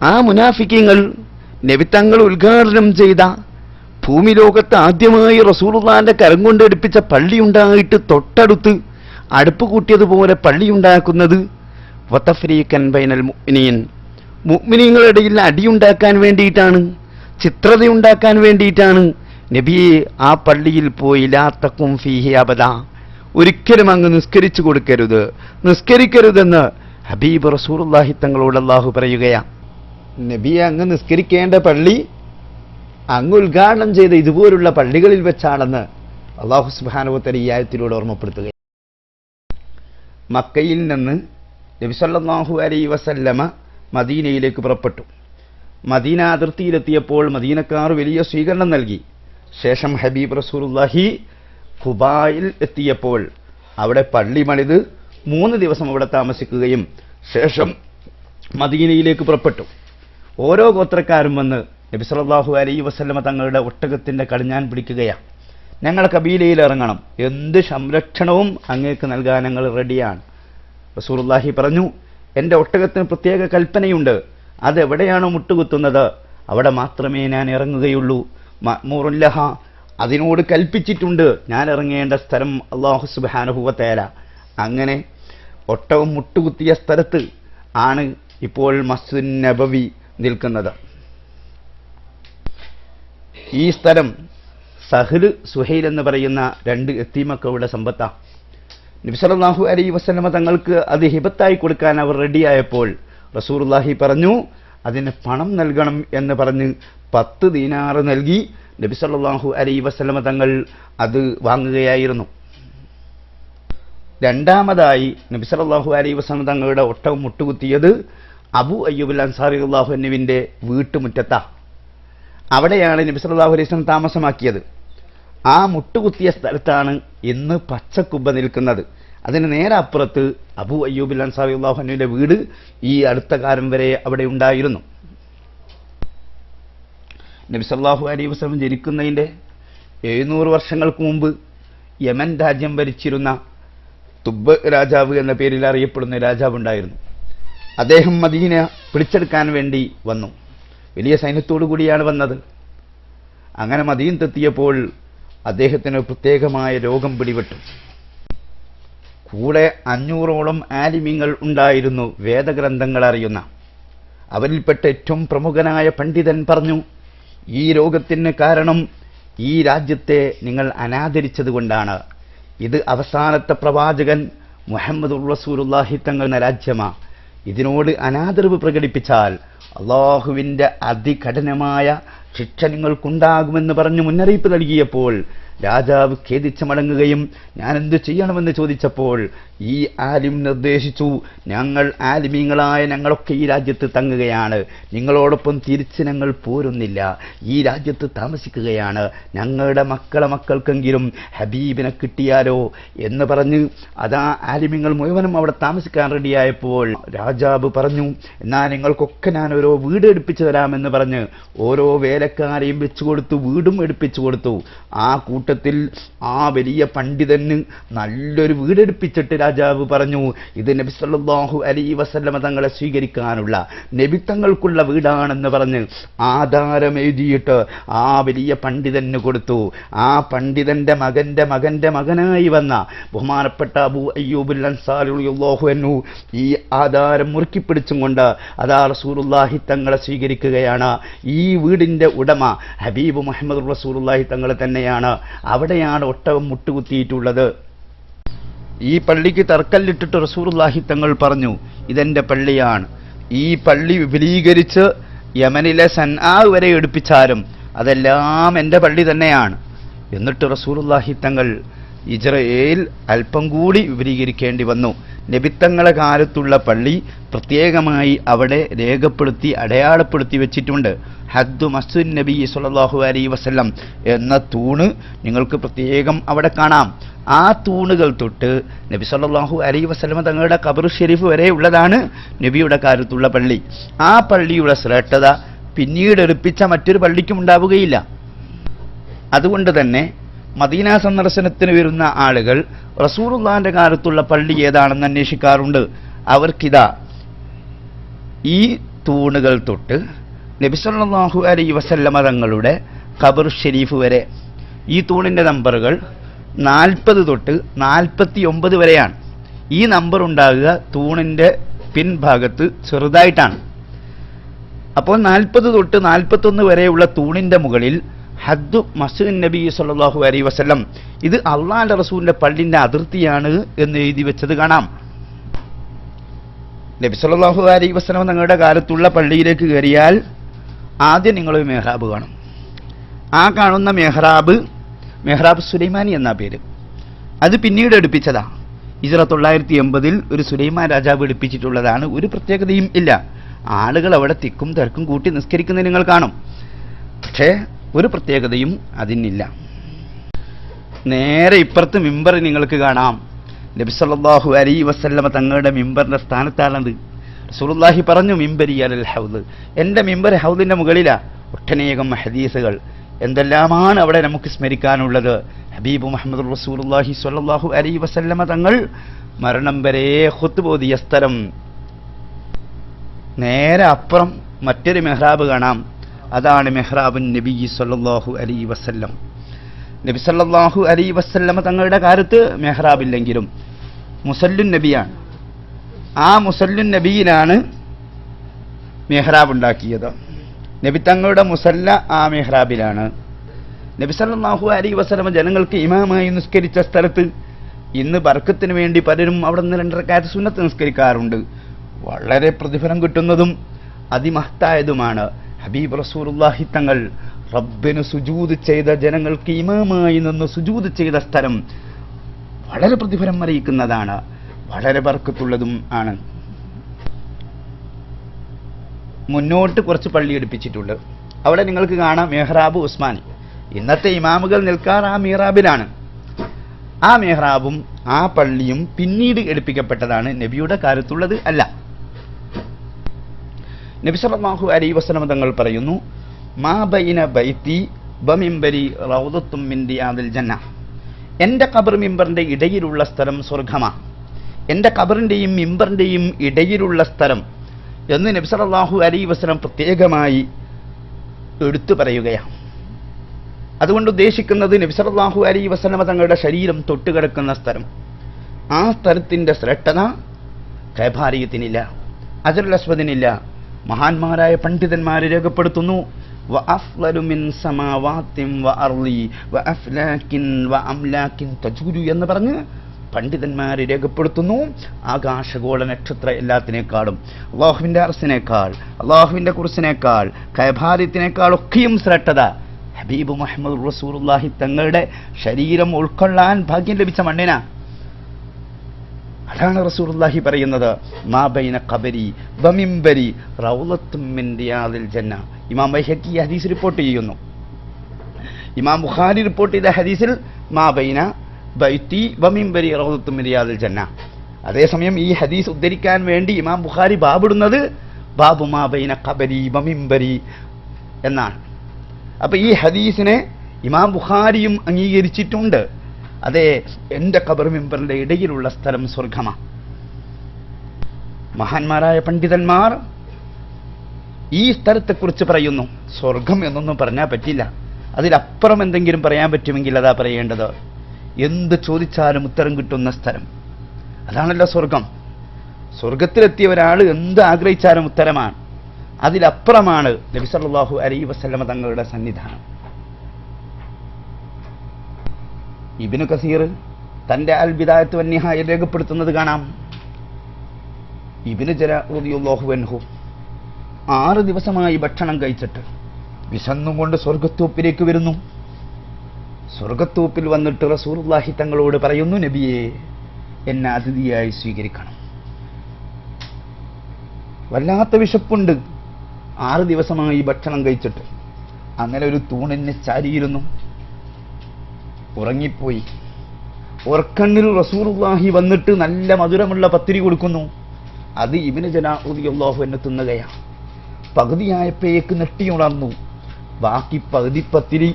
ആ മുനാഫിക്കീങ്ങൾ നബിത്തങ്ങൾ ഉദ്ഘാടനം ചെയ്ത ഭൂമി ലോകത്ത് ആദ്യമായി റസൂലുള്ളാഹിന്റെ കരം കൊണ്ട് എടുപ്പിച്ച പള്ളിയുണ്ടായിട്ട് തൊട്ടടുത്ത് അടുപ്പ് കൂട്ടിയതുപോലെ പള്ളിയുണ്ടാക്കുന്നത് വതഫ്രീഖൻ ബൈനൽ മുഅ്മിനീൻ, മുഅ്മിനീങ്ങളുടെ ഇടയിൽ അടിയുണ്ടാക്കാൻ വേണ്ടിയിട്ടാണ്, ചിത്രതയുണ്ടാക്കാൻ വേണ്ടിയിട്ടാണ്. നബിയെ ആ പള്ളിയിൽ പോയി ലാ തഖും ഫീഹി അബദ, ഒരിക്കലും അങ്ങ് നിസ്കരിച്ചു കൊടുക്കരുത്, നിസ്കരിക്കരുതെന്ന് ഹബീബ് റസൂലുള്ളാഹി തങ്ങളോട് അല്ലാഹു പറയുകയാണ്. നബിയെ അങ്ങ് നിസ്കരിക്കേണ്ട പള്ളി അങ്ങ് ഉദ്ഘാടനം ചെയ്ത ഇതുപോലുള്ള പള്ളികളിൽ വെച്ചാണെന്ന് അല്ലാഹു സുബ്ഹാനഹു വ തആല ഈ ആയത്തിലൂടെ ഓർമ്മപ്പെടുത്തുക. മക്കയിൽ നിന്ന് നബി സല്ലല്ലാഹു അലൈഹി വസല്ലമ മദീനയിലേക്ക് പുറപ്പെട്ടു. മദീന അതിർത്തിയിലെത്തിയപ്പോൾ മദീനക്കാർ വലിയ സ്വീകരണം നൽകി. ശേഷം ഹബീബ് റസൂലുള്ളാഹി ഖുബായിൽ എത്തിയപ്പോൾ അവിടെ പള്ളി പണിത് 3 ദിവസം അവിടെ താമസിക്കുകയും ശേഷം മദീനയിലേക്ക് പുറപ്പെട്ടു. ഓരോ ഗോത്രക്കാരും വന്ന് നബി സല്ലല്ലാഹു അലൈഹി വസല്ലമ തങ്ങളുടെ ഒട്ടകത്തിന്റെ കടിഞ്ഞാൻ പിടിക്കുകയാണ്. ഞങ്ങൾ കബീലയിൽ ഇറങ്ങണം, എന്ത് സംരക്ഷണവും അങ്ങേക്ക് നൽകാൻ ഞങ്ങൾ റെഡിയാണ്. റസൂലുള്ളാഹി പറഞ്ഞു, എൻ്റെ ഒട്ടകത്തിന് പ്രത്യേക കൽപ്പനയുണ്ട്, അതെവിടെയാണോ മുട്ടുകുത്തുന്നത് അവിടെ മാത്രമേ ഞാൻ ഇറങ്ങുകയുള്ളൂ. മഅ്മൂറുൻ ലഹ, അതിനോട് കൽപ്പിച്ചിട്ടുണ്ട് ഞാൻ ഇറങ്ങേണ്ട സ്ഥലം അല്ലാഹു സുബ്ഹാനഹു വ തആല. അങ്ങനെ ഒട്ടകം മുട്ടുകുത്തിയ സ്ഥലത്ത് ആണ് ഇപ്പോൾ മസ്ജിദുൻ നബവി നിൽക്കുന്നത്. ഈ സ്ഥലം സഹ്ൽ, സുഹൈൽ എന്ന് പറയുന്ന 2 യതീമക്കളുടെ സമ്പത്താണ്. നബി സല്ലല്ലാഹു അലൈഹി വസല്ലമ തങ്ങൾക്ക് അത് ഹിബത്തായി കൊടുക്കാൻ അവർ റെഡിയായപ്പോൾ റസൂലുള്ളാഹി പറഞ്ഞു, അതിന് പണം നൽകണം എന്ന് പറഞ്ഞ് 10 ദീനാർ നൽകി നബി സല്ലല്ലാഹു അലൈഹി വസല്ലമ തങ്ങൾ അത് വാങ്ങുകയായിരുന്നു. രണ്ടാമതായി നബി സല്ലല്ലാഹു അലൈഹി വസല്ലമ തങ്ങളുടെ ഒട്ടകം മുട്ടുകുത്തിയത് അബൂ അയ്യൂബ് അൻസാരി റളിയല്ലാഹു അൻഹുവിന്റെ വീട്ടുമുറ്റത്താണ്. അവിടെയാണ് നബി സല്ലല്ലാഹു അലൈഹി വസല്ലം താമസമാക്കിയത്. ആ മുട്ടുകുത്തിയ സ്ഥലത്താണ് ഇന്ന് പച്ചക്കുബ്ബ നിൽക്കുന്നത്. അതിന് നേരെ അപ്പുറത്ത് അബൂ അയ്യൂബ് അൻസാരി റളിയല്ലാഹു അൻഹുവിന്റെ വീട് ഈ അടുത്ത കാലം വരെ അവിടെ ഉണ്ടായിരുന്നു. നബി സല്ലല്ലാഹു അലൈഹി വസല്ലം ജനിക്കുന്നതിൻ്റെ 700 വർഷങ്ങൾക്ക് മുമ്പ് യമൻ രാജ്യം ഭരിച്ചിരുന്ന തുബ്ബ് രാജാവ് എന്ന പേരിൽ അറിയപ്പെടുന്ന രാജാവ് ഉണ്ടായിരുന്നു. അദ്ദേഹം മദീന പിടിച്ചെടുക്കാൻ വേണ്ടി വന്നു. വലിയ സൈന്യത്തോടു കൂടിയാണ് വന്നത്. അങ്ങനെ മദീനത്തെത്തിയപ്പോൾ അദ്ദേഹത്തിന് പ്രത്യേകമായ രോഗം പിടിപെട്ടു. കൂടെ 500ഓളം ആലിമീങ്ങൾ ഉണ്ടായിരുന്നു, വേദഗ്രന്ഥങ്ങൾ അറിയുന്ന. അവരിൽപ്പെട്ട ഏറ്റവും പ്രമുഖനായ പണ്ഡിതൻ പറഞ്ഞു, ഈ രോഗത്തിന് കാരണം ഈ രാജ്യത്തെ നിങ്ങൾ അനാദരിച്ചതുകൊണ്ടാണ്. ഇത് അവസാനത്തെ പ്രവാചകൻ മുഹമ്മദുർ റസൂലുള്ളാഹി തങ്ങളുടെ രാജ്യമാണ്. ഇതിനോട് അനാദരവ് പ്രകടിപ്പിച്ചാൽ അള്ളാഹുവിൻ്റെ അതികഠിനമായ ശിക്ഷ നിങ്ങൾക്കുണ്ടാകുമെന്ന് പറഞ്ഞു മുന്നറിയിപ്പ് നൽകിയപ്പോൾ രാജാവ് ഖേദിച്ച് മടങ്ങുകയും ഞാൻ എന്തു ചെയ്യണമെന്ന് ചോദിച്ചപ്പോൾ ഈ ആലിം നിർദ്ദേശിച്ചു, ഞങ്ങൾ ആലിമീങ്ങളായ ഞങ്ങളൊക്കെ ഈ രാജ്യത്ത് തങ്ങുകയാണ്, നിങ്ങളോടൊപ്പം തിരിച്ച് ഞങ്ങൾ പോരുന്നില്ല, ഈ രാജ്യത്ത് താമസിക്കുകയാണ്, ഞങ്ങളുടെ മക്കൾക്കെങ്കിലും ഹബീബിനെ കിട്ടിയാലോ എന്ന് പറഞ്ഞ് അതാ ആലിമീങ്ങൾ മുഴുവനും അവിടെ താമസിക്കാൻ റെഡിയായപ്പോൾ രാജാവ് പറഞ്ഞു, എന്നാൽ നിങ്ങൾക്കൊക്കെ ഞാൻ ഓരോ വീട് എടുപ്പിച്ചു തരാമെന്ന് പറഞ്ഞ് ഓരോ വേലക്കാരെയും വെച്ചു കൊടുത്തു, വീടും എടുപ്പിച്ചു കൊടുത്തു. ആ കൂട്ടത്തിൽ ആ വലിയ പണ്ഡിതന് നല്ലൊരു വീടെടുപ്പിച്ചിട്ട് രാജാവ് പറഞ്ഞു, ഇത് നബി സല്ലല്ലാഹു അലൈഹി വസല്ലമ തങ്ങളെ സ്വീകരിക്കാനുള്ള നബി തങ്ങൾക്കുള്ള വീടാണെന്ന് പറഞ്ഞ് ആധാരം എഴുതിയിട്ട് ആ വലിയ പണ്ഡിതന് കൊടുത്തു. ആ പണ്ഡിതന്റെ മകന്റെ മകനായി വന്ന ബഹുമാനപ്പെട്ട അബൂ അയ്യൂബ് അൻസാരി റളിയല്ലാഹു അൻഹു ഈ ആധാരം മുറുക്കി പിടിച്ചും കൊണ്ട് അതാ റസൂലുള്ളാഹി തങ്ങളെ സ്വീകരിക്കുകയാണ്. ഈ വീടിന്റെ ഉടമ ഹബീബ് മുഹമ്മദ് റസൂലുള്ളാഹി തങ്ങൾ തന്നെയാണ്. അവിടെയാണ് ഒട്ടകം മുട്ടുകുത്തിയിട്ടുള്ളത്. ഈ പള്ളിക്ക് തറക്കല്ലിട്ടിട്ട് റസൂലുള്ളാഹി തങ്ങൾ പറഞ്ഞു, ഇതെന്റെ പള്ളിയാണ്. ഈ പള്ളി വിപുലീകരിച്ച് യമനിലെ സൻആ വരെ എടുപ്പിച്ചാലും അതെല്ലാം എൻ്റെ പള്ളി തന്നെയാണ്. എന്നിട്ട് റസൂലുള്ളാഹി തങ്ങൾ ഇജ്റയിൽ അല്പം കൂടി വിപുലീകരിക്കേണ്ടി വന്നു. നബിത്തങ്ങളെ കാലത്തുള്ള പള്ളി പ്രത്യേകമായി അവിടെ രേഖപ്പെടുത്തി അടയാളപ്പെടുത്തി വെച്ചിട്ടുണ്ട്. ഹദ്ദു മസ്ജിദ് നബി സല്ലല്ലാഹു അലൈഹി വസല്ലം എന്ന തൂണ് നിങ്ങൾക്ക് പ്രത്യേകം അവിടെ കാണാം. ആ തൂണുകൾ തൊട്ട് നബി സല്ലല്ലാഹു അലൈഹി വസല്ലം തങ്ങളുടെ ഖബർ ഷരീഫ് വരെ ഉള്ളതാണ് നബിയുടെ കാലത്തുള്ള പള്ളി. ആ പള്ളിയുടെ ശ്രേഷ്ഠത പിന്നീട് എടുപ്പിച്ച മറ്റൊരു പള്ളിക്കും ഉണ്ടാവുകയില്ല. അതുകൊണ്ട് തന്നെ മദീന സന്ദർശനത്തിന് വരുന്ന ആളുകൾ റസൂലുള്ളാഹിന്റെ കാലത്തുള്ള പള്ളി ഏതാണെന്ന് അന്വേഷിക്കാറുണ്ട്. അവർക്കിതാ ഈ തൂണുകൾ തൊട്ട് നബി സല്ലല്ലാഹു അലൈഹി വസല്ലമ തങ്ങളുടെ ഖബർ ഷരീഫ് വരെ ഈ തൂണിൻ്റെ നമ്പറുകൾ 40 തൊട്ട് 49 വരെയാണ്. ഈ നമ്പർ ഉണ്ടാകുക തൂണിൻ്റെ പിൻഭാഗത്ത് ചെറുതായിട്ടാണ്. അപ്പോൾ 40 തൊട്ട് 41 വരെയുള്ള തൂണിൻ്റെ മുകളിൽ ഹദ്ദു മസ്ജിദ് നബി സല്ലല്ലാഹു അലൈഹി വസല്ലം, ഇത് അള്ളാഹുവിൻ്റെ റസൂലിൻ്റെ പള്ളിൻ്റെ അതിർത്തിയാണ് എന്ന് എഴുതി വെച്ചത് കാണാം. നബി സല്ലല്ലാഹു അലൈഹി വസല്ലം തങ്ങളുടെ കാലത്തുള്ള പള്ളിയിലേക്ക് കയറിയാൽ ആദ്യം നിങ്ങളൊരു മെഹ്റാബ് കാണും. ആ കാണുന്ന മെഹ്റാബ് സുലൈമാനി എന്നാ പേര്. അത് പിന്നീട് എടുപ്പിച്ചതാ. ഹിജ്റ 980 ഒരു സുലൈമാൻ രാജാവ് എടുപ്പിച്ചിട്ടുള്ളതാണ്. ഒരു പ്രത്യേകതയും ഇല്ല. ആളുകൾ അവിടെ തിക്കും തിരക്കും കൂട്ടി നിസ്കരിക്കുന്നത് നിങ്ങൾ കാണും. പക്ഷേ ഒരു പ്രത്യേകതയും അതിനില്ല. നേരെ ഇപ്പുറത്ത് മിമ്പർ നിങ്ങൾക്ക് കാണാം. നബി സല്ലല്ലാഹു അലൈഹി വസല്ലമ തങ്ങളുടെ മിമ്പറിന്റെ സ്ഥാനത്താണത്. റസൂലുള്ളാഹി പറഞ്ഞു, മിമ്പരി അലൽ ഹൗദ്, എൻ്റെ മിമ്പർ ഹൗദിന്റെ മുകളിലാ. ഒട്ടനേകം ഹദീസുകൾ എന്തെല്ലാമാണ് അവിടെ നമുക്ക് സ്മരിക്കാനുള്ളത്. ഹബീബ് മുഹമ്മദ് റസൂലുള്ളാഹി സ്വല്ലല്ലാഹു അലൈഹി വസല്ലമ തങ്ങൾ മരണം വരെ ഖുത്ബ ഓതിയ സ്ഥലം. നേരെ അപ്പുറം മറ്റൊരു മെഹ്റാബ് കാണാം. അതാണ് മെഹ്റാബുൻ നബി സല്ലല്ലാഹു അലൈഹി വസല്ലം. നബി സല്ലല്ലാഹു അലൈഹി വസല്ലമ തങ്ങളുടെ കാലത്ത് മെഹ്റാബില്ലെങ്കിലും മുസല്ലുൻ നബിയാണ്. ആ മുസല്ലുൻ നബിയിലാണ് മെഹ്റാബ് ഉണ്ടാക്കിയത്. നബി തങ്ങളുടെ മുസല്ല ആ മെഹ്റാബിലാണ്. നബി സല്ലല്ലാഹു അലൈഹി വസല്ലമ ജനങ്ങൾക്ക് ഇമാമായി നിസ്കരിച്ച സ്ഥലത്ത് ഇന്ന് ബർക്കത്തിന് വേണ്ടി പലരും അവിടെ നിന്ന് 2 റക്അത്ത് സുന്നത്ത് നിസ്കരിക്കാറുണ്ട്. വളരെ പ്രതിഫലം കിട്ടുന്നതും അതിമഹത്തായതുമാണ്. ഹബീബ് റസൂലുള്ളാഹി തങ്ങൾ റബ്ബിന് സുജൂദ് ചെയ്ത ജനങ്ങൾക്ക് ഇമാമായി നിന്ന് സുജൂദ് ചെയ്ത സ്ഥലം വളരെ പ്രതിഫലം അറിയിക്കുന്നതാണ്, വളരെ ബർക്കത്തുള്ളതും ആണ്. മുന്നോട്ട് കുറച്ച് പള്ളി എടുപ്പിച്ചിട്ടുണ്ട്. അവിടെ നിങ്ങൾക്ക് കാണാം മെഹ്റാബ് ഉസ്മാനി. ഇന്നത്തെ ഇമാമുകൾ നിൽക്കാർ ആ മെഹ്റാബിലാണ്. ആ മെഹ്റാബും ആ പള്ളിയും പിന്നീട് എടുപ്പിക്കപ്പെട്ടതാണ്, നബിയുടെ കാലത്തുള്ളത് അല്ല. നബി സല്ലല്ലാഹു അലൈഹി വസല്ലം തങ്ങൾ പറയുന്നു, മാ ബൈന ബൈതി വമിംബരി റൗദത്തും മിൻ റിയാദിൽ ജന്ന, എൻ്റെ ഖബർ മിമ്പറിൻ്റെ ഇടയിലുള്ള സ്ഥലം സ്വർഗ്ഗമാണ്. എൻ്റെ ഖബറിൻ്റെയും മിമ്പറിൻ്റെയും ഇടയിലുള്ള സ്ഥലം എന്ന് നബി സല്ലല്ലാഹു അലൈഹി വസല്ലം പ്രത്യേകമായി എടുത്തു പറയുകയാണ്. അതുകൊണ്ട് ഉദ്ദേശിക്കുന്നത് നബി സല്ലല്ലാഹു അലൈഹി വസല്ലം തങ്ങളുടെ ശരീരം തൊട്ടുകിടക്കുന്ന സ്ഥലം. ആ സ്ഥലത്തിൻ്റെ ശ്രേഷ്ഠത ഖൈബാരിയത്തിനില്ല, അജറുൽ അസ്വദിനില്ല. മഹാന്മാരായ പണ്ഡിതന്മാർ രേഖപ്പെടുത്തുന്നു, വഅഫ്ളലു മിൻ സമാവാത്തിൻ വഅർളി വഅഫ്ലാകിൻ വഅംലാകിൻ തജൂരു എന്ന് പറഞ്ഞ് പണ്ഡിതന്മാർ രേഖപ്പെടുത്തുന്നു. ആകാശഗോള നക്ഷത്ര എല്ലാത്തിനേക്കാളും, അള്ളാഹുവിൻ്റെ അർസിനേക്കാൾ, അള്ളാഹുവിൻ്റെ കുർസിനേക്കാൾ, ഖൈബാരിയത്തിനേക്കാൾ ഒക്കെയും ശ്രേഷ്ഠത ഹബീബ് മുഹമ്മദ് റസൂലുള്ളാഹി തങ്ങളുടെ ശരീരം ഉൾക്കൊള്ളാൻ ഭാഗ്യം ലഭിച്ച മണ്ണിനാ. അതാണ് റസൂലുള്ളാഹി പറയുന്നത്, മാ ബൈന ഖബരി വമിംബരി റൗളത്തും മിൻ റിയാദിൽ ജന്ന. ഇമാം ബൈഹഖി ഹദീസ് റിപ്പോർട്ട് ചെയ്യുന്നു. ഇമാം ബുഖാരി റിപ്പോർട്ട് ചെയ്ത ഹദീസിൽ മാ ബൈന ബൈത്തി വമിംബരി റൗളത്തും മിൻ റിയാദിൽ ജന്ന. അതേസമയം ഈ ഹദീസ് ഉദ്ധരിക്കാൻ വേണ്ടി ഇമാം ബുഖാരി ബാബിടുന്നത് ബാബു മാ ബൈന ഖബരി വമിംബരി എന്നാണ്. അപ്പോൾ ഈ ഹദീസിനെ ഇമാം ബുഖാരിയും അംഗീകരിച്ചിട്ടുണ്ട്. അതെ, എൻ്റെ ഖബർ മിമ്പറിൻ്റെ ഇടയിലുള്ള സ്ഥലം സ്വർഗമാണ്. മഹാന്മാരായ പണ്ഡിതന്മാർ ഈ സ്ഥലത്തെക്കുറിച്ച് പറയുന്നു. സ്വർഗം എന്നൊന്നും പറഞ്ഞാൽ പറ്റില്ല, അതിലപ്പുറം എന്തെങ്കിലും പറയാൻ പറ്റുമെങ്കിൽ അതാ പറയേണ്ടത്. എന്ത് ചോദിച്ചാലും ഉത്തരം കിട്ടുന്ന സ്ഥലം, അതാണല്ലോ സ്വർഗം. സ്വർഗത്തിലെത്തിയ ഒരാൾ എന്ത് ആഗ്രഹിച്ചാലും ഉത്തരമാണ്. അതിലപ്പുറമാണ് നബി സല്ലല്ലാഹു അലൈഹി വസല്ലമ തങ്ങളുടെ സന്നിധാനം. ഇബ്നു കസീർ തൻ്റെ അൽ ബിദായത്ത് വന്നിഹായ രേഖപ്പെടുത്തുന്നത് കാണാം. ഇബ്നു ജറ റളിയല്ലാഹു അൻഹു 6 ദിവസമായി ഭക്ഷണം കഴിച്ചിട്ട് വിശന്നുകൊണ്ട് സ്വർഗത്തോപ്പിലേക്ക് വരുന്നു. സ്വർഗത്തോപ്പിൽ വന്നിട്ട് റസൂലുള്ളാഹി തങ്ങളോട് പറയുന്നു, നബിയെ, എന്നെ അതിഥിയായി സ്വീകരിക്കണം. വല്ലാത്ത വിശപ്പുണ്ട്, 6 ദിവസമായി ഭക്ഷണം കഴിച്ചിട്ട്. അങ്ങനെ ഒരു തൂണിനെ ചാരിയിരുന്നു, ഉറങ്ങിപ്പോയി. ഓർക്കണ്ണിൽ റസൂലുള്ളാഹി വന്നിട്ട് നല്ല മധുരമുള്ള പത്തിരി കൊടുക്കുന്നു. അത് ഇബ്നു ജറ റളിയല്ലാഹു അൻഹു തിന്നുകയാണ്. പകുതിയായപ്പോഴേക്ക് നെട്ടിയുണർന്നു. ബാക്കി പകുതി പത്തിരി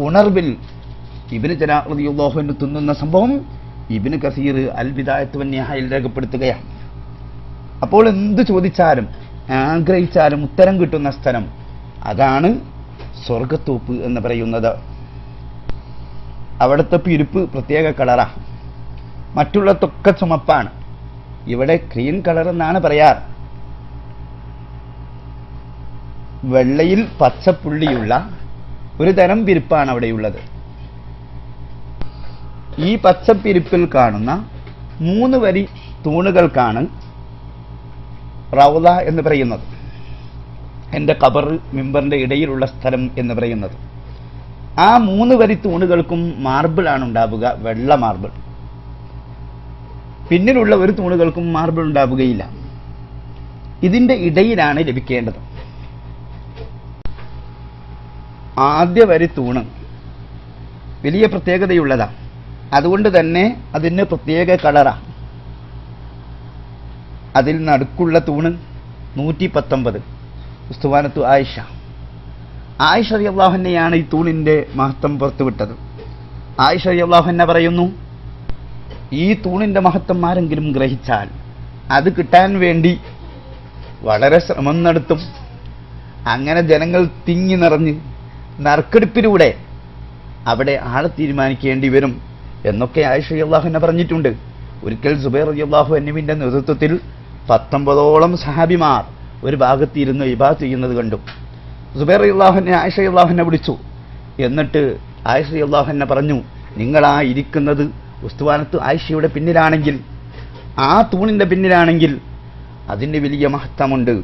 ഉണർവിൽ ഇബ്നു ജറ റളിയല്ലാഹു അൻഹു തിന്നുന്ന സംഭവം ഇബ്നു കസീർ അൽ ബിദായത്ത് വന്നിഹായിൽ രേഖപ്പെടുത്തുകയാണ്. അപ്പോൾ എന്ത് ചോദിച്ചാലും ആഗ്രഹിച്ചാലും ഉത്തരം കിട്ടുന്ന സ്ഥലം, അതാണ് സ്വർഗത്തോപ്പ് എന്ന് പറയുന്നത്. അവിടുത്തെ പിരിപ്പ് പ്രത്യേക കളറാ, മറ്റുള്ളതൊക്കെ ചുമപ്പാണ്. ഇവിടെ ഗ്രീൻ കളർ എന്നാണ് പറയാറ്. വെള്ളയിൽ പച്ചപ്പുള്ളിയുള്ള ഒരു തരം പിരിപ്പാണ് അവിടെയുള്ളത്. ഈ പച്ചപ്പിരിപ്പിൽ കാണുന്ന 3 വരി തൂണുകൾക്കാണ് റൗള എന്ന് പറയുന്നത്, എൻ്റെ ഖബർ മിമ്പറിന്റെ ഇടയിലുള്ള സ്ഥലം എന്ന് പറയുന്നത്. ആ 3 വരി തൂണുകൾക്കും മാർബിളാണ് ഉണ്ടാവുക, വെള്ള മാർബിൾ. പിന്നിലുള്ള ഒരു തൂണുകൾക്കും മാർബിൾ ഉണ്ടാവുകയില്ല. ഇതിന്റെ ഇടയിലാണ് ലഭിക്കേണ്ടത്. ആദ്യ വരി തൂണ് വലിയ പ്രത്യേകതയുള്ളതാണ്. അതുകൊണ്ട് തന്നെ അതിന് പ്രത്യേക കളറാണ്. അതിൽ നടുക്കുള്ള തൂണ് 119 ഉസ്തുവാനത്തു ആയിഷ. ആയിഷ റളിയല്ലാഹു അൻഹയാണ് ഈ തൂണിന്റെ മഹത്വം പുറത്തുവിട്ടത്. ആയിഷ റളിയല്ലാഹു അൻഹ പറയുന്നു, ഈ തൂണിന്റെ മഹത്വം ആരെങ്കിലും ഗ്രഹിച്ചാൽ അത് കിട്ടാൻ വേണ്ടി വളരെ ശ്രമം നടത്തും. അങ്ങനെ ജനങ്ങൾ തിങ്ങി നിറഞ്ഞ് നറുക്കെടുപ്പിലൂടെ അവിടെ ആളെ തീരുമാനിക്കേണ്ടി വരും എന്നൊക്കെ ആയിഷ റളിയല്ലാഹു അൻഹ പറഞ്ഞിട്ടുണ്ട്. ഒരിക്കൽ സുബൈർ റളിയല്ലാഹു അൻഹുവിന്റെ നേതൃത്വത്തിൽ 19ഓളം സഹാബിമാർ ഒരു ഭാഗത്തിരുന്ന് ഇബാദത്ത് ചെയ്യുന്നത് കണ്ടു. സുബൈർ റളിയല്ലാഹു അൻഹു ആയിഷ റളിയല്ലാഹു അൻഹ വിളിച്ചു. എന്നിട്ട് ആയിഷ റളിയല്ലാഹു അൻഹ പറഞ്ഞു, നിങ്ങളാ ഇരിക്കുന്നത് ഉസ്തുവാനത്ത് ആയിഷയുടെ പിന്നിലാണെങ്കിൽ, ആ തൂണിന്റെ പിന്നിലാണെങ്കിൽ അതിന് വലിയ മഹത്വമുണ്ട്.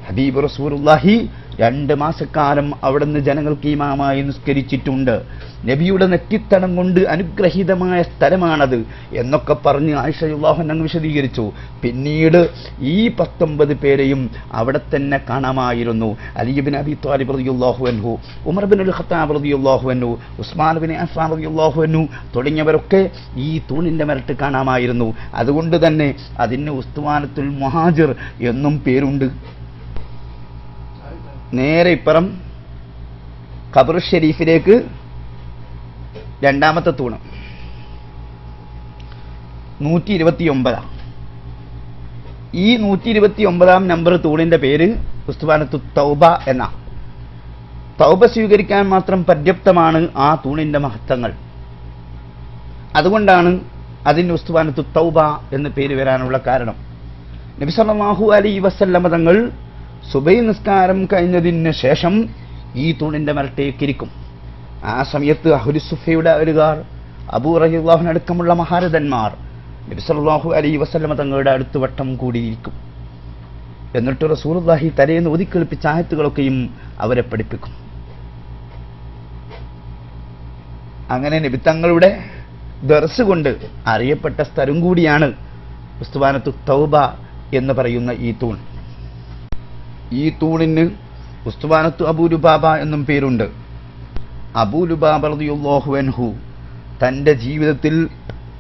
ഹബീബ് റസൂലുള്ളാഹി 2 മാസക്കാലം അവിടുന്ന് ജനങ്ങൾക്ക് ഇമാമായി നിസ്കരിച്ചിട്ടുണ്ട്. നബിയുടെ നെറ്റിത്തടം കൊണ്ട് അനുഗ്രഹീതമായ സ്ഥലമാണത് എന്നൊക്കെ പറഞ്ഞ് ആയിഷ റളിയല്ലാഹു അൻഹ വിശദീകരിച്ചു. പിന്നീട് ഈ 19 പേരെയും അവിടെ തന്നെ കാണാമായിരുന്നു. അലി ഇബ്നു അബി ത്വാലിബ് റളിയല്ലാഹു അൻഹു, ഉമർ ഇബ്നുൽ ഖത്താബ് റളിയല്ലാഹു അൻഹു, ഉസ്മാൻ ഇബ്നു അഫ്ഫാൻ റളിയല്ലാഹു അൻഹു തുടങ്ങിയവരൊക്കെ ഈ തൂണിന്റെ മരട്ട് കാണാമായിരുന്നു. അതുകൊണ്ട് തന്നെ അതിന് ഉസ്തുവാനത്തുൽ മുഹാജിർ എന്നും പേരുണ്ട്. നേരെ ഇപ്പുറം ഖബർ ഷരീഫിലേക്ക് രണ്ടാമത്തെ തൂണ് 129. ഈ 129 നമ്പർ തൂണിന്റെ പേര് ഉസ്തുവാനത്തു തൗബ എന്ന. തൗബ സ്വീകരിക്കാൻ മാത്രം പര്യാപ്തമാണ് ആ തൂണിന്റെ മഹത്വങ്ങൾ. അതുകൊണ്ടാണ് അതിന് ഉസ്തുവാനത്തു തൗബ എന്ന് പേര് വരാനുള്ള കാരണം. നബി സല്ലല്ലാഹു അലൈഹി വസല്ലം തങ്ങൾ സുബൈ നിസ്കാരം കഴിഞ്ഞതിന് ശേഷം ഈ തൂണിന്റെ മരട്ടേക്കിരിക്കും. ആ സമയത്ത് അഹ്ലുസുഫയുടെ അയലുകാർ, അബൂ റളിയല്ലാഹു അൻഹു അടക്കമുള്ള മഹാരഥന്മാർ നബി സല്ലല്ലാഹു അലൈഹി വസല്ലം തങ്ങളുടെ അടുത്ത് വട്ടം കൂടിയിരിക്കും. എന്നിട്ട് റസൂലുള്ളാഹി തലേന്ന് ഓതിക്കേൾപ്പിച്ച ആയത്തുകളൊക്കെയും അവരെ പഠിപ്പിക്കും. അങ്ങനെ നബി തങ്ങളുടെ ദർസ് കൊണ്ട് അറിയപ്പെട്ട സ്ഥലം കൂടിയാണ് ഉസ്തുവാനത്തു തൗബ എന്ന് പറയുന്ന ഈ തൂൺ. ഈ തൂണിന് ഉസ്തുവാനത്തു അബൂ ലുബാബ എന്നും പേരുണ്ട്. അബൂ ലുബാബ റളിയല്ലാഹു അൻഹു തൻ്റെ ജീവിതത്തിൽ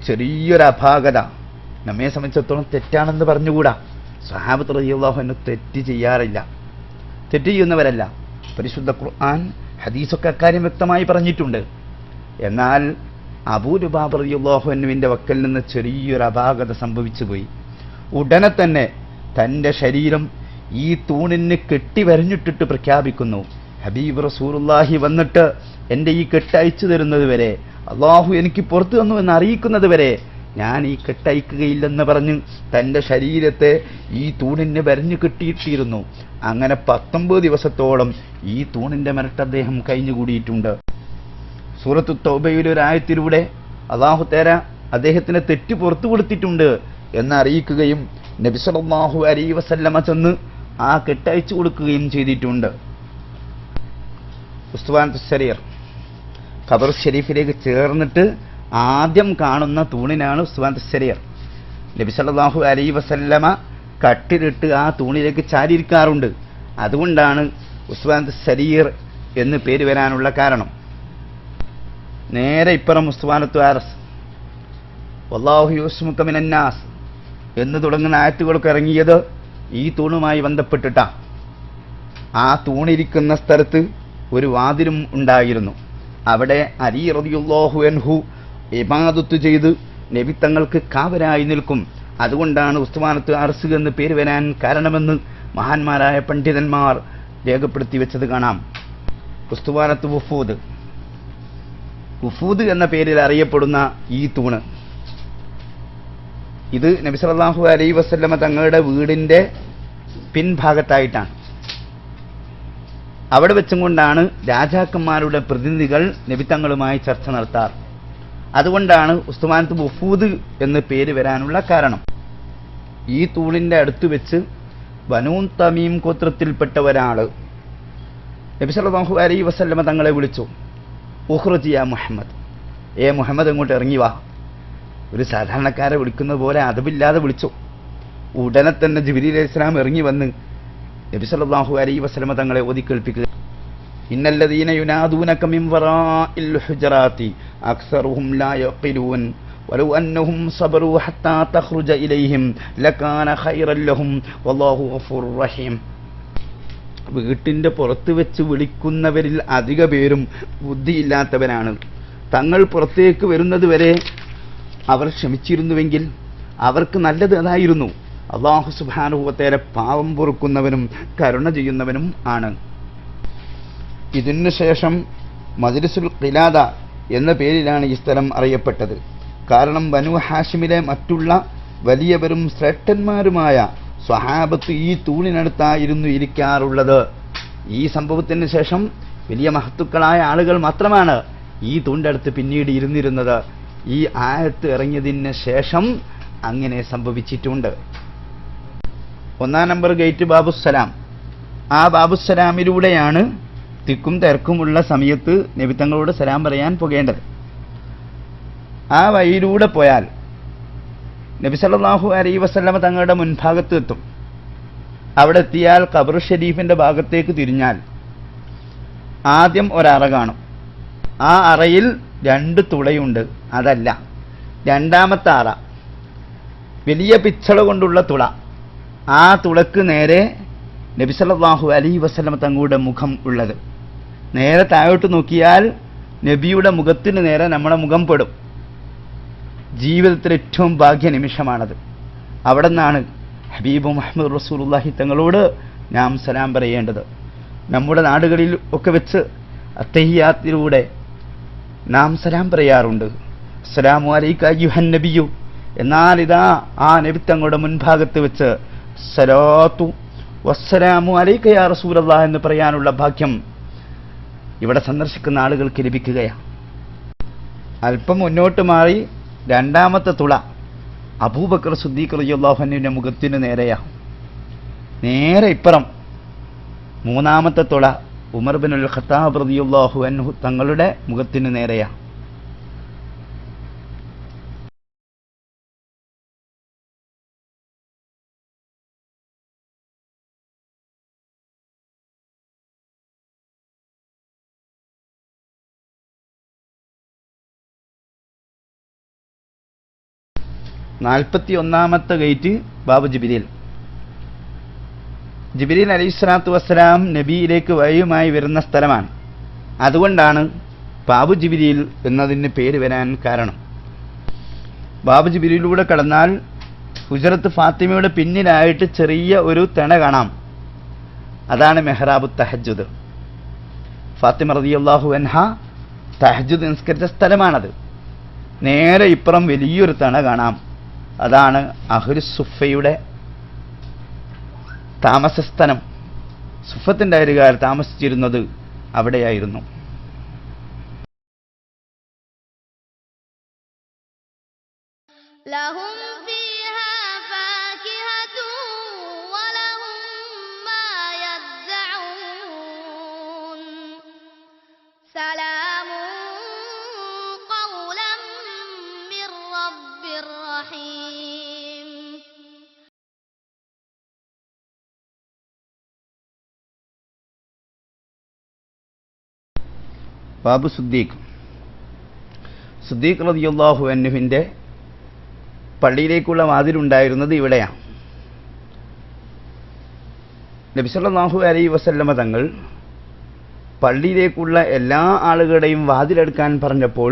ചെറിയൊരു അപാകത, നമ്മെ സംബന്ധിച്ചിടത്തോളം തെറ്റാണെന്ന് പറഞ്ഞുകൂടാ, സ്വഹാബത്ത് റളിയല്ലാഹു അൻഹു തെറ്റ് ചെയ്യാറില്ല, തെറ്റ് ചെയ്യുന്നവരല്ല. പരിശുദ്ധ ഖുർആൻ ഹദീസൊക്കെ അക്കാര്യം വ്യക്തമായി പറഞ്ഞിട്ടുണ്ട്. എന്നാൽ അബൂ ലുബാബ റളിയല്ലാഹു അൻഹുവിൻ്റെ വക്കൽ നിന്ന് ചെറിയൊരു അപാകത സംഭവിച്ചു പോയി. ഉടനെ തന്നെ തൻ്റെ ശരീരം ഈ തൂണിന് കെട്ടി വരഞ്ഞിട്ടിട്ട് പ്രഖ്യാപിക്കുന്നു, ഹബീബ് റസൂലുള്ളാഹി വന്നിട്ട് എൻ്റെ ഈ കെട്ട് അയച്ചു തരുന്നത് വരെ, അള്ളാഹു എനിക്ക് പുറത്തു തന്നു എന്ന് അറിയിക്കുന്നത് വരെ ഞാൻ ഈ കെട്ടയക്കുകയില്ലെന്ന് പറഞ്ഞ് തൻ്റെ ശരീരത്തെ ഈ തൂണിന് വരഞ്ഞു കെട്ടിയിട്ടിരുന്നു. അങ്ങനെ 19 ദിവസത്തോളം ഈ തൂണിന്റെ മരട്ട് അദ്ദേഹം കഴിഞ്ഞുകൂടിയിട്ടുണ്ട്. സൂറത്തു തൗബയിലെ ഒരു ആയത്തിലൂടെ അള്ളാഹു തആല അദ്ദേഹത്തിന് തെറ്റ് പുറത്തു കൊടുത്തിട്ടുണ്ട് എന്ന് അറിയിക്കുകയും നബി സല്ലല്ലാഹു അലൈഹി വസല്ലമ ചെന്ന് ആ കെട്ടയച്ചു കൊടുക്കുകയും ചെയ്തിട്ടുണ്ട്. ഉസ്തുവാനത്തു സരീർ ഖബർ ഷരീഫിലേക്ക് ചേർന്നിട്ട് ആദ്യം കാണുന്ന തൂണിനാണ് ഉസ്തുവാനത്തു സരീർ. നബി സല്ലല്ലാഹു അലൈഹി വസല്ലമ കട്ടിലിട്ട് ആ തൂണിലേക്ക് ചാരിയിരിക്കാറുണ്ട്. അതുകൊണ്ടാണ് ഉസ്തുവാനത്തു സരീർ എന്ന് പേര് വരാനുള്ള കാരണം. നേരെ ഇപ്പുറം ഉസ്തുവാനത്തു അർസ്, വല്ലാഹു യസ്മുക മിനന്നാസ് എന്ന് തുടങ്ങുന്ന ആയത്തുകളൊക്കെ ഇറങ്ങിയത് ഈ തൂണുമായി ബന്ധപ്പെട്ടിട്ടാ. ആ തൂണിരിക്കുന്ന സ്ഥലത്ത് ഒരു വാതിലും ഉണ്ടായിരുന്നു. അവിടെ അലി റളിയല്ലാഹു അൻഹു ഇബാദത്ത് ചെയ്ത് നബി തങ്ങൾക്ക് കാവലായി നിൽക്കും. അതുകൊണ്ടാണ് ഉസ്തുവാനത്തു അർസ് എന്ന് പേര് വരാൻ കാരണമെന്ന് മഹാന്മാരായ പണ്ഡിതന്മാർ രേഖപ്പെടുത്തി വെച്ചത് കാണാം. ഉസ്തുവാനത്ത് വുഫൂദ് എന്ന പേരിൽ അറിയപ്പെടുന്ന ഈ തൂണ്, ഇത് നബി സല്ലല്ലാഹു അലൈഹി വസല്ലമ തങ്ങളുടെ വീടിന്റെ പിൻഭാഗത്തായിട്ടാണ്. അവിടെ വെച്ചും കൊണ്ടാണ് രാജാക്കന്മാരുടെ പ്രതിനിധികൾ നബി തങ്ങളുമായി ചർച്ച നടത്താറ്. അതുകൊണ്ടാണ് ഉസ്തുവാനത്ത് വുഫൂദ് എന്ന് പേര് വരാനുള്ള കാരണം. ഈ തൂണിന്റെ അടുത്ത് വെച്ച് ബനൂ തമീം ഗോത്രത്തിൽപ്പെട്ട ഒരാള് നബി സല്ലല്ലാഹു അലൈഹി വസല്ലമ തങ്ങളെ വിളിച്ചു, ഉഖ്റുജ് യാ മുഹമ്മദ്, മുഹമ്മദ് അങ്ങോട്ട് ഇറങ്ങി വാ. ഒരു സാധാരണക്കാരെ വിളിക്കുന്ന പോലെ അദബില്ലാതെ വിളിച്ചു. ഉടനെ തന്നെ ജിബ്രീൽ അലൈഹിസ്സലാം ഇറങ്ങി വന്ന് നബി സല്ലല്ലാഹു അലൈഹി വസല്ലമ തങ്ങളെ ഓതിക്കേൾപ്പിക്കുക, ഇന്നല്ലദീന യുനാദൂനക മിൻ വറാഇൽ ഹുജറാത്തി അക്സറുഹും ലാ യഖിലൂൻ വലൗ അന്നഹും സബറു ഹത്താ തഖ്റുജ ഇലൈഹിം ലകാന ഖൈറൻ ലഹും വല്ലാഹു ഗഫൂറുർ റഹീം. വീട്ടിന്റെ പുറത്ത് വെച്ച് വിളിക്കുന്നവരിൽ അധിക പേരും ബുദ്ധിയില്ലാത്തവരാണ്. തങ്ങൾ പുറത്തേക്ക് വരുന്നത് വരെ അവർ ക്ഷമിച്ചിരുന്നുവെങ്കിൽ അവർക്ക് നല്ലത് അതായിരുന്നു. അല്ലാഹു സുബ്ഹാനഹു വ തആല പാവം പൊറുക്കുന്നവനും കരുണ ചെയ്യുന്നവനും ആണ്. ഇതിനു ശേഷം മജ്ലിസുൽ ഖിലാദ എന്ന പേരിലാണ് ഈ സ്ഥലം അറിയപ്പെട്ടത്. കാരണം ബനു ഹാഷിമിലെ മറ്റുള്ള വലിയവരും ശ്രേഷ്ഠന്മാരുമായ സ്വഹാബത്ത് ഈ തൂണിനടുത്തായിരുന്നു ഇരിക്കാറുള്ളത്. ഈ സംഭവത്തിന് ശേഷം വലിയ മഹത്തുക്കളായ ആളുകൾ മാത്രമാണ് ഈ തൂണിന്റെ അടുത്ത് പിന്നീട് ഇരുന്നിരുന്നത്. ഈ ആയത്ത് ഇറങ്ങിയതിന് ശേഷം അങ്ങനെ സംഭവിച്ചിട്ടുണ്ട്. 1 നമ്പർ ഗേറ്റ് ബാബുസ്സലാം. ആ ബാബുസ്സലാമിലൂടെയാണ് തിക്കും തിരക്കുമുള്ള സമയത്ത് നബി തങ്ങളോട് സലാം പറയാൻ പോകേണ്ടത്. ആ വഴിയിലൂടെ പോയാൽ നബി സല്ലല്ലാഹു അലൈഹി വസല്ലമ തങ്ങളുടെ മുൻഭാഗത്ത് എത്തും. അവിടെ എത്തിയാൽ ഖബർ ഷരീഫിന്റെ ഭാഗത്തേക്ക് തിരിഞ്ഞാൽ ആദ്യം ഒരറ കാണും. ആ അറയിൽ 2 തുളയുണ്ട്. അതല്ല, രണ്ടാമത്തെ അറ വലിയ പിച്ചള കൊണ്ടുള്ള തുള. ആ തുളക്ക് നേരെ നബി സല്ലല്ലാഹു അലൈഹി വസല്ലമ തങ്ങളുടെ മുഖം ഉള്ളത്. നേരെ താഴോട്ട് നോക്കിയാൽ നബിയുടെ മുഖത്തിന് നേരെ നമ്മുടെ മുഖം പെടും. ജീവിതത്തിൽ ഏറ്റവും ഭാഗ്യ നിമിഷമാണത്. അവിടെ നിന്നാണ് ഹബീബ് മുഹമ്മദ് റസൂലുള്ളാഹി തങ്ങളോട് നാം സലാം പറയേണ്ടത്. നമ്മുടെ നാടുകളിൽ ഒക്കെ വെച്ച് അത്തഹിയാത്തിലൂടെ നാം സലാം പറയാറുണ്ട്, അസ്സലാമു അലൈക അയ്യുഹൻ നബിയു. എന്നാൽ ഇതാ ആ നബി തങ്ങളുടെ മുൻഭാഗത്ത് വെച്ച് സലാത്തു വസ്സലാമു അലൈക യാ റസൂലല്ലാഹ് എന്ന് പറയാനുള്ള ഭാഗ്യം ഇവിടെ സന്ദർശിക്കുന്ന ആളുകൾക്ക് ലഭിക്കുകയാണ്. അല്പം മുന്നോട്ട് മാറി രണ്ടാമത്തെ തുള അബൂബക്കർ സിദ്ദീഖ് റളിയല്ലാഹു അൻഹുവിന്റെ മുഖത്തിന് നേരെയാണ്. നേരെ ഇപ്പുറം മൂന്നാമത്തെ തുള ഉമർ ഇബ്നുൽ ഖത്താബ് റളിയല്ലാഹു അൻഹു തങ്ങളുടെ മുഖത്തിന് നേരെയാണ്. നാൽപ്പത്തിയൊന്നാമത്തെ ഗേറ്റ് ബാബു ജിബ്രീൽ. ജിബ്രീൽ അലൈഹിസ്സലാത്തു വസ്സലാം നബിയിലേക്ക് വഴിയുമായി വരുന്ന സ്ഥലമാണ്. അതുകൊണ്ടാണ് ബാബു ജിബ്രീൽ എന്നതിന് പേര് വരാൻ കാരണം. ബാബു ജിബ്രീലിലൂടെ കടന്നാൽ ഹുജറത്ത് ഫാത്തിമയുടെ പിന്നിലായിട്ട് ചെറിയ ഒരു തിണ കാണാം. അതാണ് മെഹ്റാബു തഹജ്ജുദ്. ഫാത്തിമ റളിയല്ലാഹു അൻഹ തഹജ്ജുദ് നിസ്കരിച്ച സ്ഥലമാണത്. നേരെ ഇപ്പുറം വലിയൊരു തിണ കാണാം. അതാണ് അഹ്ലുസുഫയുടെ താമസസ്ഥലം. സുഫത്തിന്റെ അയലുകാർ താമസിച്ചിരുന്നത് അവിടെയായിരുന്നു. ബാബു സിദ്ദീഖ് റളിയല്ലാഹു അൻഹുവിന്റെ പള്ളിയിലേക്കുള്ള വാതിലുണ്ടായിരുന്നത് ഇവിടെയാണ്. നബി സല്ലല്ലാഹു അലൈഹി വസല്ലമ തങ്ങൾ പള്ളിയിലേക്കുള്ള എല്ലാ ആളുകളുടെയും വാതിലെടുക്കാൻ പറഞ്ഞപ്പോൾ